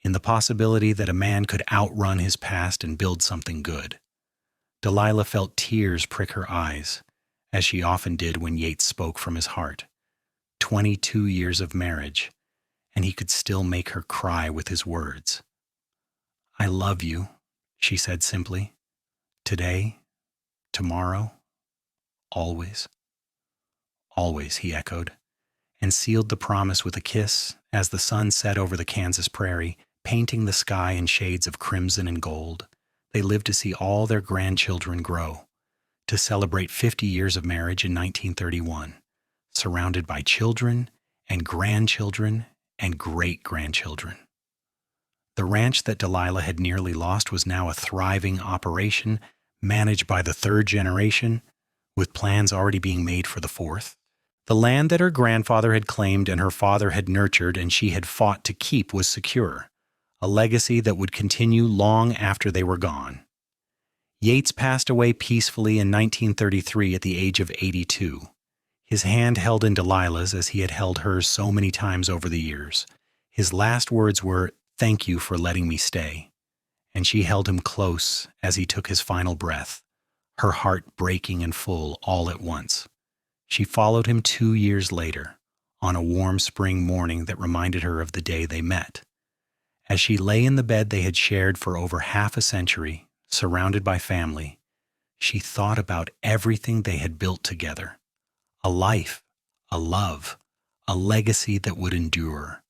in the possibility that a man could outrun his past and build something good. Delilah felt tears prick her eyes, as she often did when Yates spoke from his heart. 22 years of marriage, and he could still make her cry with his words. I love you, she said simply. Today, tomorrow, always. Always, he echoed, and sealed the promise with a kiss as the sun set over the Kansas prairie, painting the sky in shades of crimson and gold. They lived to see all their grandchildren grow, to celebrate 50 years of marriage in 1931, surrounded by children and grandchildren and great-grandchildren. The ranch that Delilah had nearly lost was now a thriving operation managed by the third generation, with plans already being made for the fourth. The land that her grandfather had claimed and her father had nurtured and she had fought to keep was secure, a legacy that would continue long after they were gone. Yates passed away peacefully in 1933 at the age of 82, his hand held in Delilah's as he had held hers so many times over the years. His last words were, "Thank you for letting me stay," and she held him close as he took his final breath, her heart breaking and full all at once. She followed him 2 years later, on a warm spring morning that reminded her of the day they met. As she lay in the bed they had shared for over half a century, surrounded by family, she thought about everything they had built together. A life, a love, a legacy that would endure.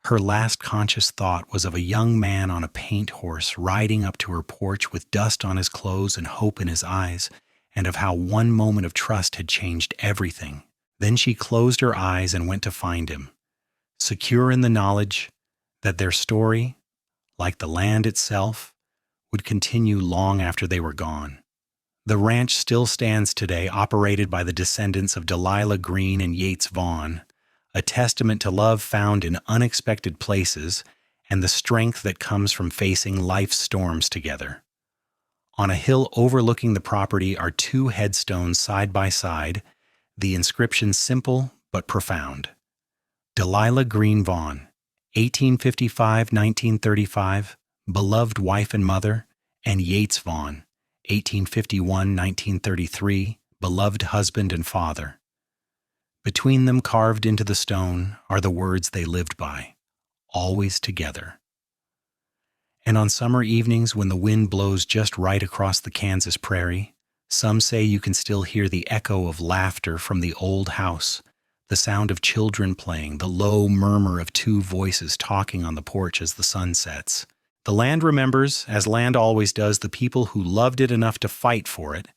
Her last conscious thought was of a young man on a paint horse riding up to her porch with dust on his clothes and hope in his eyes, and of how one moment of trust had changed everything. Then she closed her eyes and went to find him, secure in the knowledge that their story, like the land itself, would continue long after they were gone. The ranch still stands today, operated by the descendants of Delilah Greene and Yates Vaughn, a testament to love found in unexpected places and the strength that comes from facing life's storms together. On a hill overlooking the property are 2 headstones side by side, the inscription simple but profound. Delilah Greene Vaughn, 1855-1935, beloved wife and mother, and Yates Vaughn, 1851-1933, beloved husband and father. Between them, carved into the stone, are the words they lived by, always together. And on summer evenings when the wind blows just right across the Kansas prairie, some say you can still hear the echo of laughter from the old house, the sound of children playing, the low murmur of 2 voices talking on the porch as the sun sets. The land remembers, as land always does, the people who loved it enough to fight for it,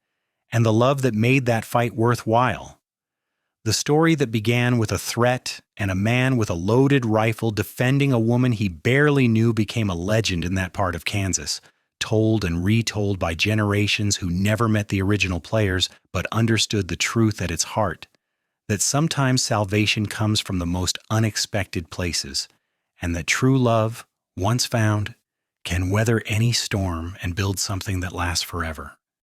and the love that made that fight worthwhile. The story that began with a threat and a man with a loaded rifle defending a woman he barely knew became a legend in that part of Kansas, told and retold by generations who never met the original players but understood the truth at its heart, that sometimes salvation comes from the most unexpected places, and that true love, once found, can weather any storm and build something that lasts forever.